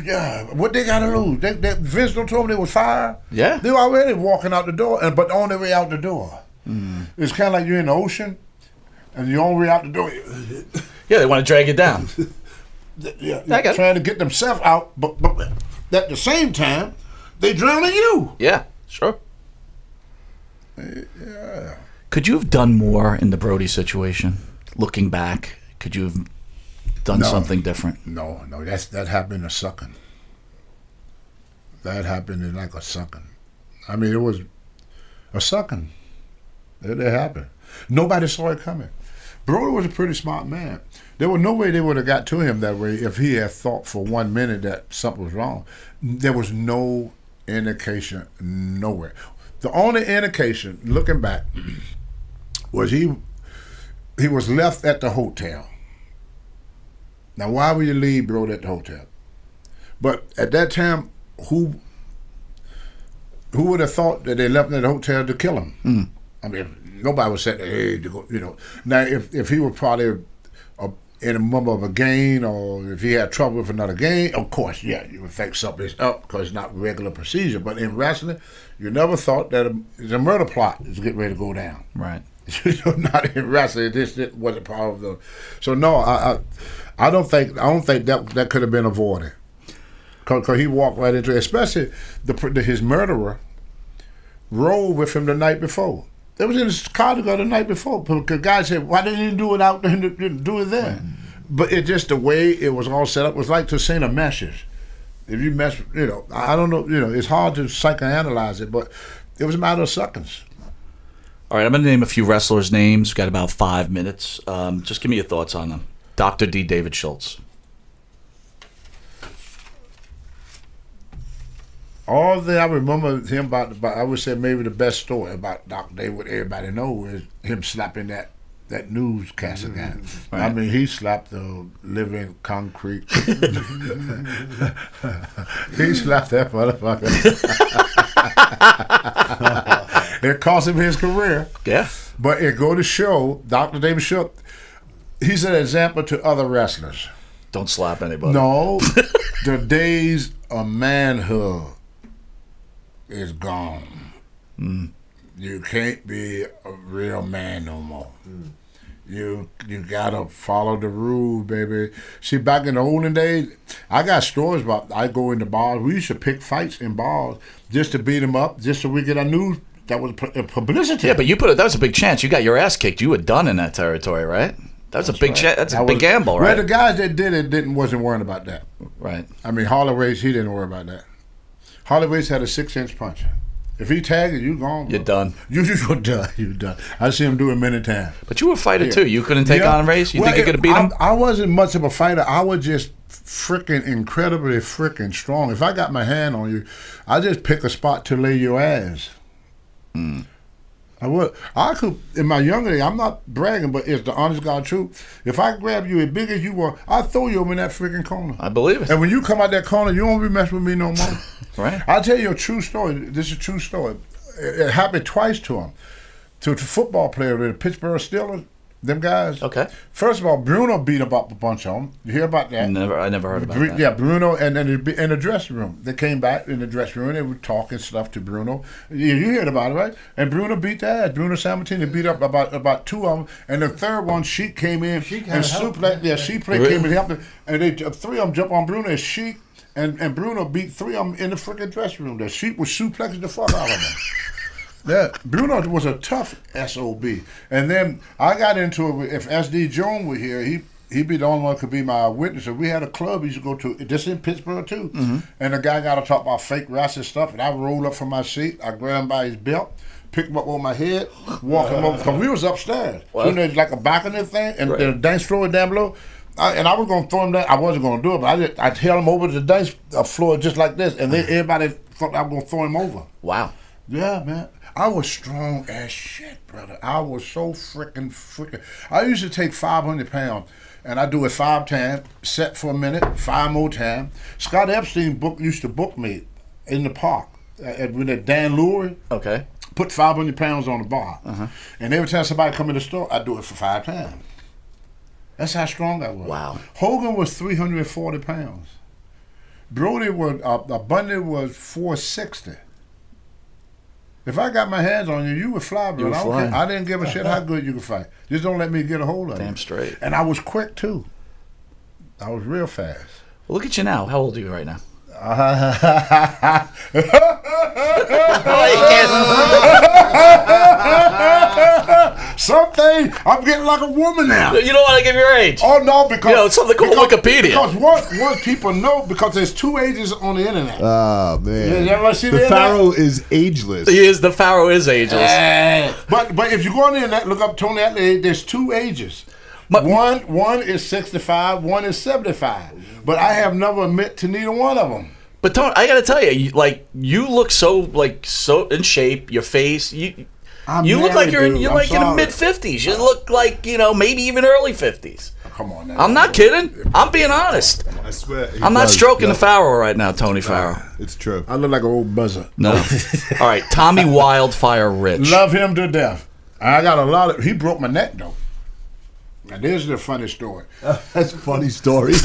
Yeah, what they got to lose? Vince don't told me they was fired. Yeah. They were already walking out the door, but on their way out the door. It's kind of like you're in the ocean, and you're on the way out the door. Yeah, they want to drag you down. Yeah, trying to get themselves out, but at the same time, they drowning you. Yeah, sure. Yeah. Could you have done more in the Brody situation? Looking back, could you have done something different? No, that happened in a second. That happened in like a second. I mean, it was a second. It happened. Nobody saw it coming. Brody was a pretty smart man. There was no way they would have got to him that way if he had thought for 1 minute that something was wrong. There was no indication nowhere. The only indication, looking back, was he was left at the hotel. Now, why would you leave Brody at the hotel? But at that time, who would have thought that they left him at the hotel to kill him? I mean, nobody was saying, hey, to go, you know. Now, if he was probably in a member of a gang, or if he had trouble with another gang, of course, yeah, you would think something's up because it's not regular procedure. But in wrestling, you never thought that a murder plot is getting ready to go down. Right. Not in wrestling. This wasn't part of the. So no, I don't think that could have been avoided. Because he walked right into it. Especially his murderer rode with him the night before. They was in his car to go the night before. Because the guy said, why didn't you do it out there? Do it there. Right. But it just the way it was all set up was like to send a message. If you mess, I don't know, it's hard to psychoanalyze it, but it was a matter of seconds. All right, I'm going to name a few wrestlers' names. We've got about 5 minutes. Just give me your thoughts on them. Dr. D. David Schultz. All that I remember him about, I would say maybe the best story about Dr. David, what everybody knows, is him slapping that newscaster guy. Right. I mean, he slapped the living concrete. He slapped that motherfucker. It cost him his career. Yeah. But it go to show, Dr. David Schultz, he's an example to other wrestlers. Don't slap anybody. No, the days of manhood is gone. You can't be a real man no more. You gotta follow the rules, baby. See, back in the olden days, I got stories about I go into bars. We used to pick fights in bars just to beat them up, just so we get our news. That was publicity. Yeah, but that was a big chance. You got your ass kicked. You were done in that territory, right? That's a big chance. That's a big gamble, right? Well, the guys that did it wasn't worrying about that. Right. I mean, Harley Race, he didn't worry about that. Harley Race had a 6-inch punch. If he tagged you, you're gone. Bro. You're done. You're done. You're done. I see him do it many times. But you were a fighter too. You couldn't take on Race. You think you could have beat him? I wasn't much of a fighter. I was just incredibly freaking strong. If I got my hand on you, I just pick a spot to lay your ass. I would. I could, in my younger days, I'm not bragging, but it's the honest God truth. If I grab you as big as you were, I'd throw you over in that freaking corner. I believe it. And when you come out that corner, you won't be messing with me no more. Right. I'll tell you a true story. This is a true story. It happened twice to him. To a football player, the Pittsburgh Steelers, Them guys. Okay. First of all, Bruno beat up a bunch of them. You hear about that? I never heard about that. Yeah, Bruno, and then in the dressing room. They came back in the dressing room. They were talking stuff to Bruno. You heard about it, right? And Bruno beat that. Bruno Sammartino beat up about two of them. And the third one, Sheik came in. Sheik came in and helped him. And they three of them jumped on Bruno. And Sheik and Bruno beat three of them in the freaking dressing room. The Sheik was suplexing the fuck out of them. Yeah, Bruno was a tough SOB. And then I got into it with, if SD Jones were here, he'd be the only one who could be my witness. And we had a club we used to go to, this in Pittsburgh too. Mm-hmm. And the guy got to talk about fake racist stuff, and I rolled up from my seat, I grabbed him by his belt, picked him up on my head, walked him over, because we was upstairs. So there's like a balcony thing, and the dance floor down below. And I was going to throw him down. I wasn't going to do it, but I held him over to the dance floor just like this, and then everybody thought I was going to throw him over. Wow. Yeah, man. I was strong as shit, brother. I was so freaking. I used to take 500 pounds, and I do it 5 times, set for a minute, 5 more times. Scott Epstein used to book me in the park with Dan Lurie. Okay. Put 500 pounds on the bar, and every time somebody come in the store, I do it for 5 times. That's how strong I was. Wow. Hogan was 340 pounds. Brody was Bundy was 460. If I got my hands on you, you would fly, bro. I didn't give a shit how good you could fight. Just don't let me get a hold of you. Damn straight. And I was quick too. I was real fast. Well, look at you now. How old are you right now? Something I'm getting like a woman now. You don't want to give your age. Oh no, because it's something called Wikipedia. Because once people know, because there's 2 ages on the internet. Oh man, you ever see the Pharaoh is ageless. The Pharaoh is ageless. But if you go on the internet, look up Tony Atlee. There's 2 ages. One is 65, one is 75. But I have never admit to neither one of them. But Tony, I got to tell you, you look so in shape. Your face, you look like you're in the mid 50s. You look like maybe even early 50s. Oh, come on now. I'm not kidding. I'm being honest. I swear. I'm not stroking the Pharaoh right now, Tony Farrow. It's true. I look like an old buzzer. No. All right, Tommy Wildfire Rich. Love him to death. I got a lot of. He broke my neck though. Now there's the funny story. That's a funny story. We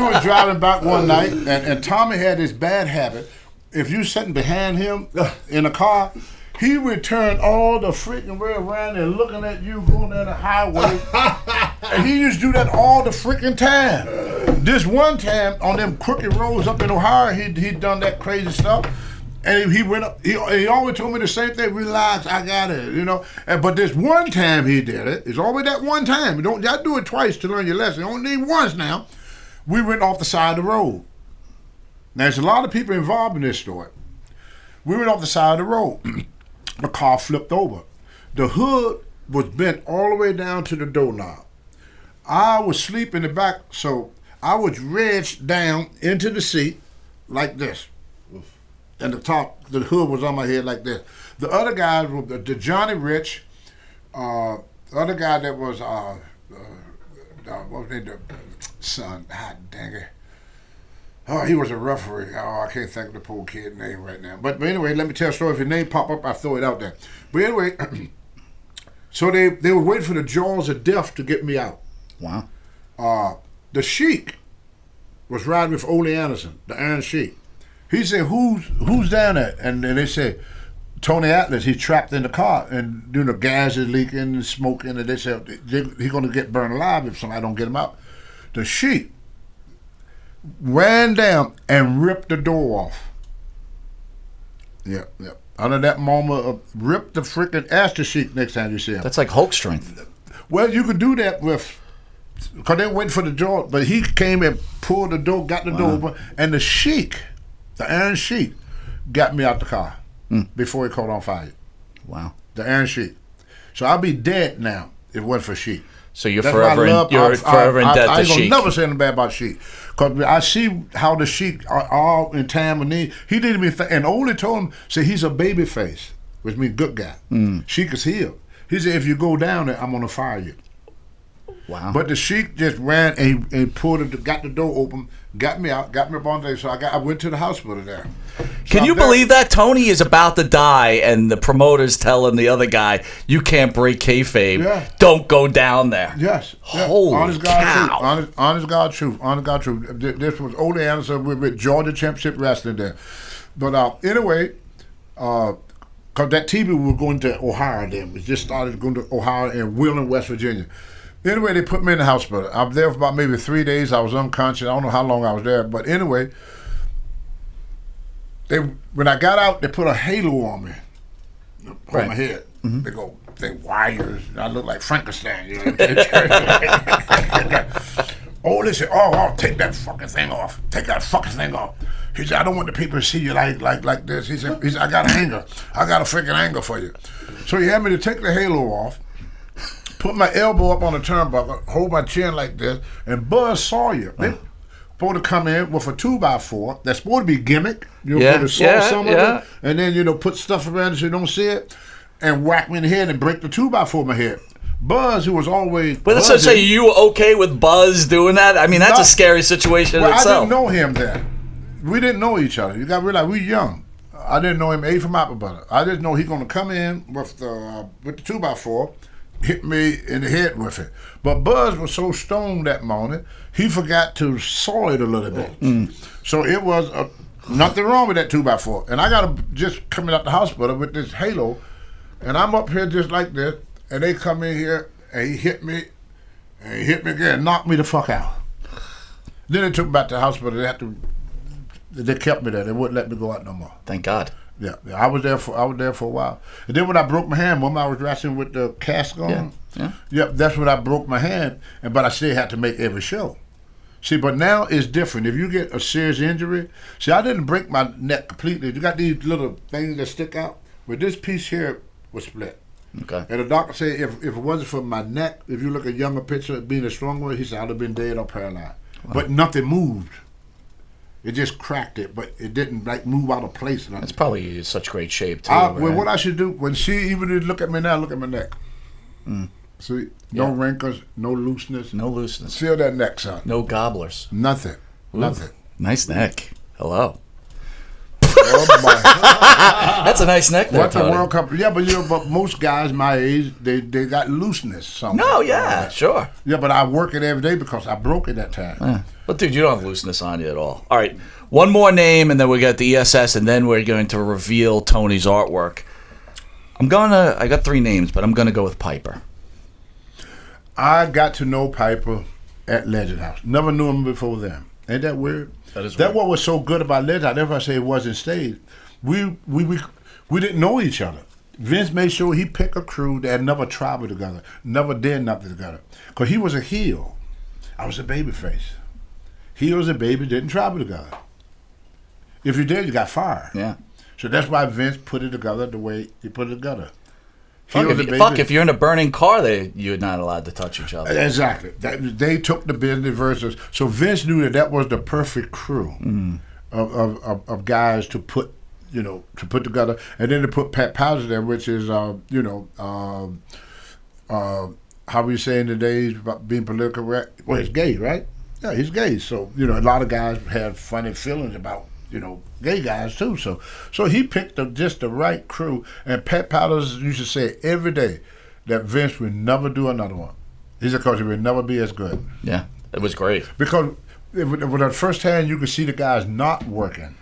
were driving back one night, and Tommy had this bad habit. If you sitting behind him in a car, he would turn all the freaking way around and looking at you going down the highway. And he used to do that all the freaking time. This one time on them crooked roads up in Ohio, he'd done that crazy stuff. And he went up. He always told me the same thing. Relax, I got it. But this one time he did it. It's always that one time. Y'all do it twice to learn your lesson. You only need once now. We went off the side of the road. Now there's a lot of people involved in this story. We went off the side of the road. The car flipped over. The hood was bent all the way down to the doorknob. I was asleep in the back, so I was wedged down into the seat like this. And the hood was on my head like this. The other guys were the Johnny Rich, the other guy that was, what was his name? Son, dang it. Oh, he was a referee. Oh, I can't think of the poor kid's name right now. But anyway, let me tell a story. If your name pop up, I'll throw it out there. But anyway, so they were waiting for the jaws of death to get me out. Wow. The Sheik was riding with Ole Anderson, the Iron Sheik. He said, who's down there? And they said, Tony Atlas, he's trapped in the car, and the gas is leaking and smoking, and they said he's going to get burned alive if somebody don't get him out. The Sheik ran down and ripped the door off. Yeah. Under that moment, ripped the freaking ass the Sheik next time you see him. That's like Hulk strength. Well, you could do that with, because they were waiting for the door, but he came and pulled the door, got the door open, and the Sheik, the Iron Sheik, got me out the car before he caught on fire. Wow. The Iron Sheik. So I'll be dead now if it wasn't for Sheik. So you're forever in debt to Sheik. I ain't gonna never say anything bad about Sheik. Because I see how the Sheik are all in time of need. He didn't even and Ole told him, say he's a baby face, which means good guy. Sheik is healed. He said, if you go down there, I'm gonna fire you. Wow. But the sheik just ran and got the door open, got me out, got me up on there. So I went to the hospital there. Can you believe that Tony is about to die and the promoter's telling the other guy, you can't break kayfabe, don't go down there? Yes. Holy honest God cow. truth. Honest God truth. Honest God truth. This was Ole Anderson with Georgia Championship Wrestling there. But anyway, because that TV we were going to Ohio then. We just started going to Ohio and Wheeling, West Virginia. Anyway, they put me in the hospital. I was there for about maybe 3 days. I was unconscious. I don't know how long I was there. But anyway, when I got out, they put a halo on me, on my head. Mm-hmm. They wires. I look like Frankenstein. You know? They said, oh, take that fucking thing off. Take that fucking thing off. He said, I don't want the people to see you like this. He said, I got a hanger. I got a freaking hanger for you. So he had me to take the halo off, put my elbow up on the turnbuckle, hold my chin like this, and Buzz saw you. They supposed to come in with a 2x4 that's supposed to be gimmick. You know, put some of it, and then put stuff around it so you don't see it, and whack me in the head and break the 2x4 in my head. Buzz, who was always but let's just say you okay with Buzz doing that? I mean, that's a scary situation in itself. I didn't know him then. We didn't know each other. You got to realize we young. I didn't know him A from apple butter. I just know he's going to come in with the 2x4, hit me in the head with it. But Buzz was so stoned that morning, he forgot to saw it a little bit. So it was nothing wrong with that 2x4. And I got to just coming out the hospital with this halo, and I'm up here just like this, and they come in here, and he hit me, and he hit me again, knocked me the fuck out. Then they took me back to the hospital. They kept me there. They wouldn't let me go out no more. Thank God. Yeah, I was there for a while. And then when I broke my hand, when I was wrestling with the cast on, that's when I broke my hand. But I still had to make every show. See, but now it's different. If you get a serious injury, I didn't break my neck completely. You got these little things that stick out, but this piece here was split. Okay. And the doctor said if it wasn't for my neck, if you look at a younger picture being a strong one, he said I'd have been dead or paralyzed. Wow. But nothing moved. It just cracked it, but it didn't move out of place. It's probably in such great shape too. Well, what I should do when she even look at me now, look at my neck. See, no wrinkles, no looseness. No looseness. Feel that neck, son. No gobblers. Nothing. Ooh, nothing. Nice neck. Hello. Oh my. That's a nice neck there, What's the Tony. World Cup? Yeah, but most guys my age, they got looseness. Somewhere. No, yeah, sure. Yeah, but I work it every day because I broke it that time. Yeah. But dude, you don't have looseness on you at all. All right, one more name, and then we got the ESS, and then we're going to reveal Tony's artwork. I got 3 names, but I'm gonna go with Piper. I got to know Piper at Legend House. Never knew him before then. Ain't that weird? That is weird. That's what was so good about Legend House. That's why I say it wasn't staged. We didn't know each other. Vince made sure he picked a crew that had never traveled together, never did nothing together. Because he was a heel. I was a baby face. Heels and babies didn't travel together. If you did, you got fired. Yeah. So that's why Vince put it together the way he put it together. If you're in a burning car, you're not allowed to touch each other. Exactly. They took the business versus. So Vince knew that was the perfect crew of guys to put together, and then to put Pat Powers there, which is how we say in the days about being politically correct. Well, he's gay, right? Yeah, he's gay. So a lot of guys had funny feelings about gay guys too. So he picked just the right crew. And Pat Powers used to say every day that Vince would never do another one. He said because it would never be as good. Yeah, it was great. Because with that first hand, you could see the guys not working.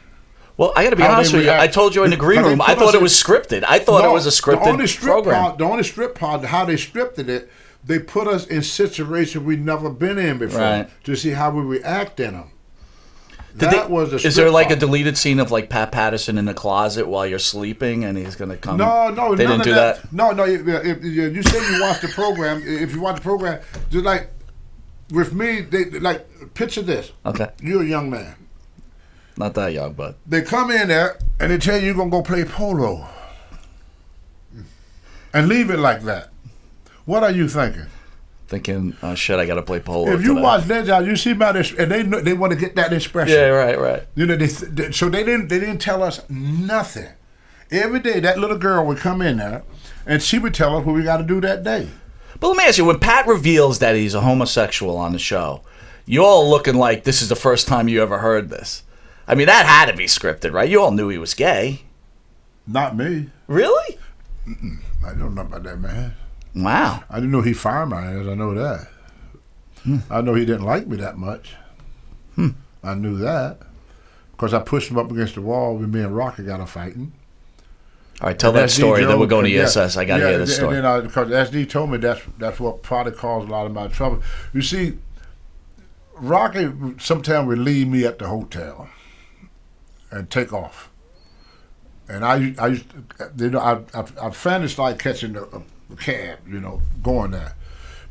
Well, I got to be honest with you. I told you in the green room, I thought it was scripted. I thought it was a scripted program. The only strip part, how they scripted it, they put us in situations we've never been in before to see how we react in them. Is there like a deleted scene of like Pat Patterson in the closet while you're sleeping and he's going to come? No, they didn't do that. No. If you say you watch the program, if you watch the program, just like with me, they like picture this. Okay, you're a young man. Not that young, but they come in there and they tell you you're gonna go play polo and leave it like that. What are you thinking? Thinking, oh shit, I gotta play polo. If you watch Legend, you see about this, and they want to get that expression. Yeah, right. So they didn't tell us nothing. Every day that little girl would come in there, and she would tell us what we got to do that day. But let me ask you, when Pat reveals that he's a homosexual on the show, you all looking like this is the first time you ever heard this. I mean, that had to be scripted, right? You all knew he was gay. Not me. Really? I don't know about that, man. Wow. I didn't know he fired my ass. I know that. I know he didn't like me that much. I knew that. Because I pushed him up against the wall when me and Rocky got a fighting. All right, tell that story. Then we're going to ESS. I got to hear this story. And then because SD told me that's what probably caused a lot of my trouble. You see, Rocky sometimes would leave me at the hotel and take off. And I used to, I finished like catching a cab, going there.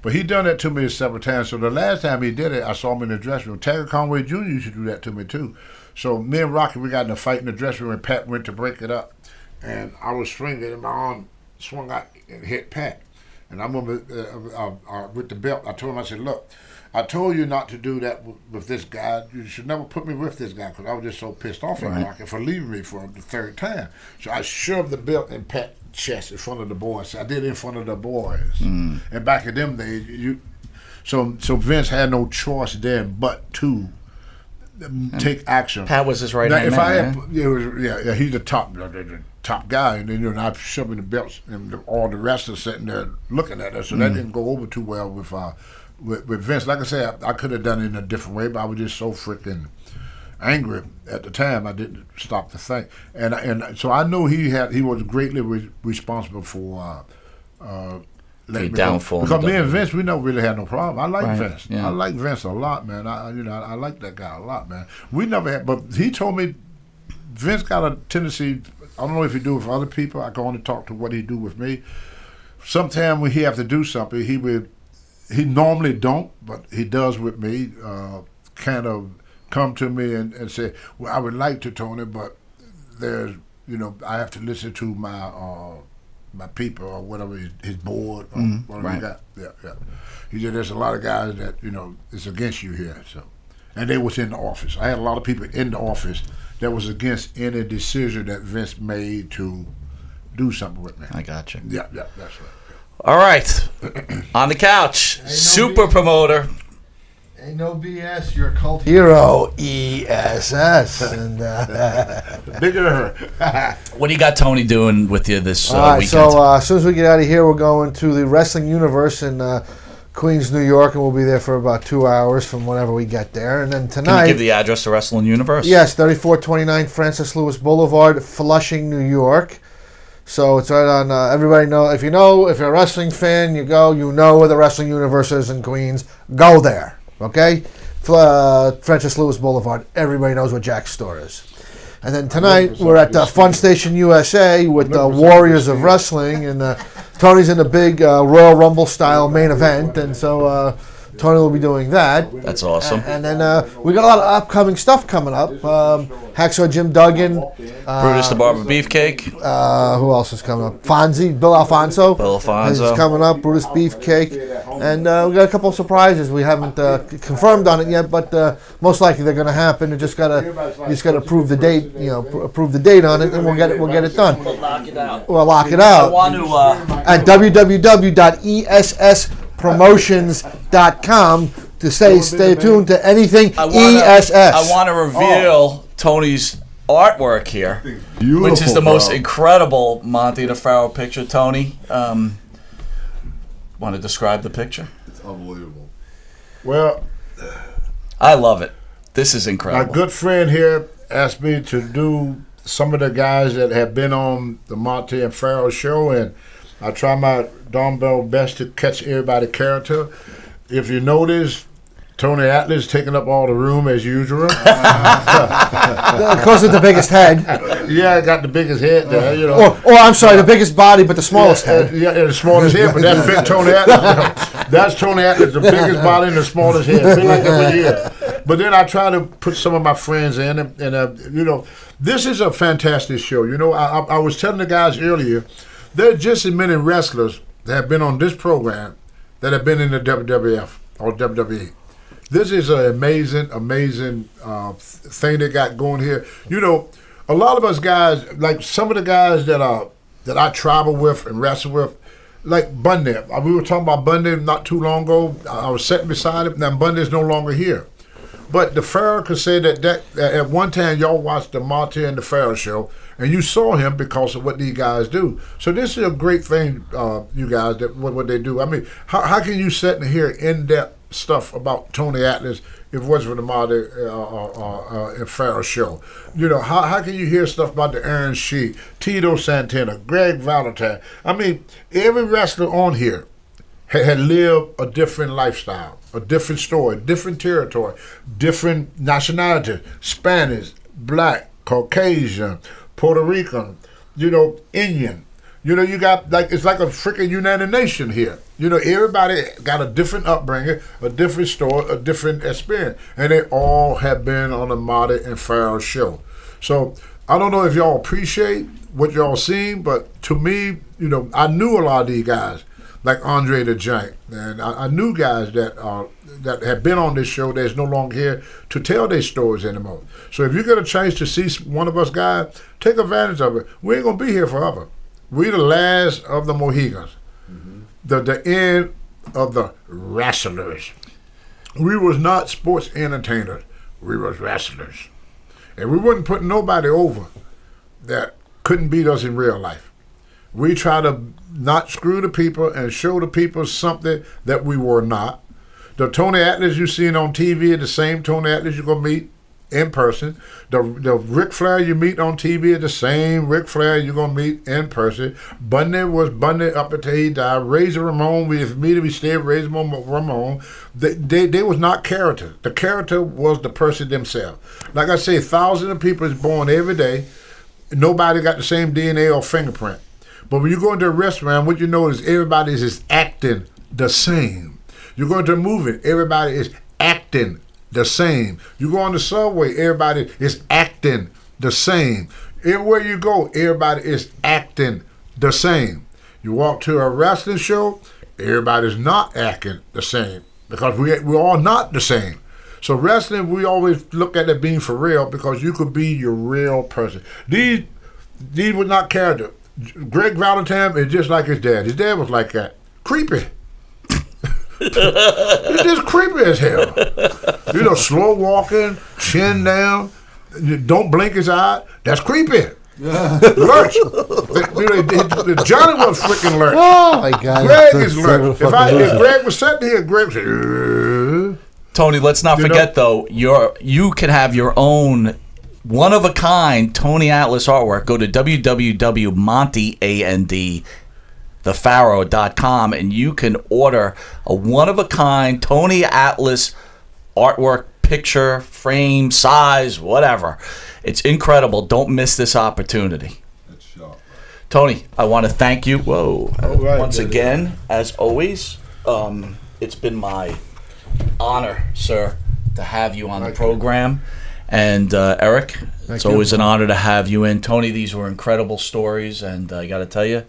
But he done that to me several times. So the last time he did it, I saw him in the dressing room. Terry Conway Jr. used to do that to me too. So me and Rocky, we got in a fight in the dressing room, and Pat went to break it up. And I was swinging, and my arm swung out and hit Pat. And I remember with the belt, I told him, I said, look, I told you not to do that with this guy. You should never put me with this guy, because I was just so pissed off at Rocky for leaving me for the third time. So I shoved the belt in Pat's chest in front of the boys. I did it in front of the boys. And back in them days, so Vince had no choice then but to take action. Pat was his right hand man. He's the top guy, and then I shoving the belts, and all the rest are sitting there looking at us. So that didn't go over too well with Vince. Like I said, I could have done it in a different way, but I was just so freaking angry at the time. I didn't stop to think, and so I know he was greatly responsible for letting me downfall. Because me and Vince, we never really had no problem. I like Vince. Yeah. I like Vince a lot, man. I like that guy a lot, man. We never had, but he told me Vince got a tendency. I don't know if he do it for other people. I can only talk to what he do with me. Sometimes when he have to do something, he normally don't, but he does with me. Kind of come to me and say, well, I would like to, Tony, but there's, I have to listen to my people or whatever, his board or whatever he got. Yeah. He said, there's a lot of guys that, it's against you here. So, and they was in the office. I had a lot of people in the office that was against any decision that Vince made to do something with me. I got you. Yeah, that's right. All right. On the couch, super promoter. Ain't no BS. You're a cult hero, ESS. And bigger. What do you got Tony doing with you this All right, weekend? so as soon as we get out of here, we're going to the Wrestling Universe in Queens, New York, and we'll be there for about 2 hours from whenever we get there. And then tonight... Can you give the address to Wrestling Universe? Yes, 3429 Francis Lewis Boulevard, Flushing, New York. So it's right on, everybody know, if you're a wrestling fan, you know where the Wrestling Universe is in Queens, go there, okay? Francis Lewis Boulevard, everybody knows where Jack's store is. And then tonight, we're at Fun Station USA with the Warriors of Wrestling, and Tony's in the big Royal Rumble style main event, and so Tony will be doing that. That's awesome. And then we got a lot of upcoming stuff coming up. Hacksaw Jim Duggan. Brutus the Barber Beefcake. Who else is coming up? Bill Alfonso. Bill Alfonso. Is coming up. Brutus Beefcake. And we got a couple of surprises. We haven't confirmed on it yet, but most likely they're going to happen. You just gotta approve the date. Approve the date on it, and we'll get it done. We'll lock it out. We'll lock it out. I want to at www.esspromotions.com to stay tuned to anything ESS. I want to reveal Tony's artwork here, Beautiful, which is the most bro. incredible Monte the Pharaoh picture. Tony, want to describe the picture? It's unbelievable. Well, I love it. This is my incredible. good friend here asked me to do some of the guys that have been on the Monte and Pharaoh show, and I try my darn best to catch everybody's character. If you notice, Tony Atlas taking up all the room as usual. Of course, with the biggest head. Yeah, I got the biggest head there, Or I'm sorry, the biggest body, but the smallest head. Yeah, the smallest head, but that fit Tony Atlas. That's Tony Atlas, the biggest body and the smallest head. Been like that for years. But then I try to put some of my friends in, and this is a fantastic show. I was telling the guys earlier, there are just as many wrestlers that have been on this program that have been in the WWF or WWE. This is an amazing thing they got going here. A lot of us guys, like some of the guys that I travel with and wrestle with, like Bundy. We were talking about Bundy not too long ago. I was sitting beside him. Now Bundy is no longer here. But the Pharaoh could say that at one time y'all watched the Monte and the Pharaoh show, and you saw him because of what these guys do. So this is a great thing, you guys, that what they do. I mean, how can you sit and hear in-depth stuff about Tony Atlas if it wasn't for the Monte and Pharaoh show? You know, how can you hear stuff about the Aaron Sheik, Tito Santana, Greg Valentine? I mean, every wrestler on here had lived a different lifestyle, a different story, different territory, different nationality, Spanish, Black, Caucasian, Puerto Rican, you know, Indian. You know, you got it's like a freaking United Nation here. You know, everybody got a different upbringing, a different story, a different experience. And they all have been on the Monte and Pharaoh show. So I don't know if y'all appreciate what y'all seen, but to me, you know, I knew a lot of these guys, like Andre the Giant. And I knew guys that had been on this show that's no longer here to tell their stories anymore. So if you get a chance to see one of us guys, take advantage of it. We ain't going to be here forever. We the last of the Mohegans. Mm-hmm. The end of the wrestlers. We was not sports entertainers. We was wrestlers. And we wouldn't put nobody over that couldn't beat us in real life. We try to not screw the people and show the people something that we were not. The Tony Atlas you seen on TV is the same Tony Atlas you're going to meet in person. The Ric Flair you meet on TV is the same Ric Flair you're going to meet in person. Bundy was Bundy up until he died. Razor Ramon, we immediately stayed Razor Ramon. They was not characters. The character was the person themselves. Like I say, thousands of people is born every day. Nobody got the same DNA or fingerprint. But when you go into a restaurant, what you notice, everybody is acting the same. You go into a movie, everybody is acting the same. You go on the subway, everybody is acting the same. Everywhere you go, everybody is acting the same. You walk to a wrestling show, everybody's not acting the same because we're all not the same. So wrestling, we always look at it being for real because you could be your real person. These were not characters. Greg Valentine is just like his dad. His dad was like that. Creepy. He's just creepy as hell. You know, slow walking, chin down, don't blink his eye. That's creepy. Lurch. Johnny was freaking lurch. Oh my God! Greg is lurch. If Greg was sitting here, Greg would say, Tony, let's not forget though, you can have your own one-of-a-kind Tony Atlas artwork. Go to www.monteandthepharaoh.com and you can order a one-of-a-kind Tony Atlas artwork, picture, frame, size, whatever. It's incredible. Don't miss this opportunity. That's sharp. Tony, I want to thank you right, once again, as always. It's been my honor, sir, to have you on the program. And Eric, it's always an honor to have you in. Tony, these were incredible stories, and I got to tell you,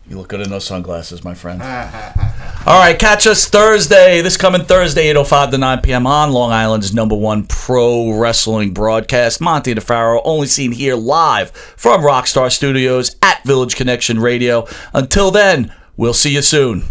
you look good in those sunglasses, my friend. All right, catch us this coming Thursday, 8:05 to 9 p.m. on Long Island's #1 pro wrestling broadcast. Monte the Pharaoh, only seen here live from Rockstar Studios at Village Connection Radio. Until then, we'll see you soon.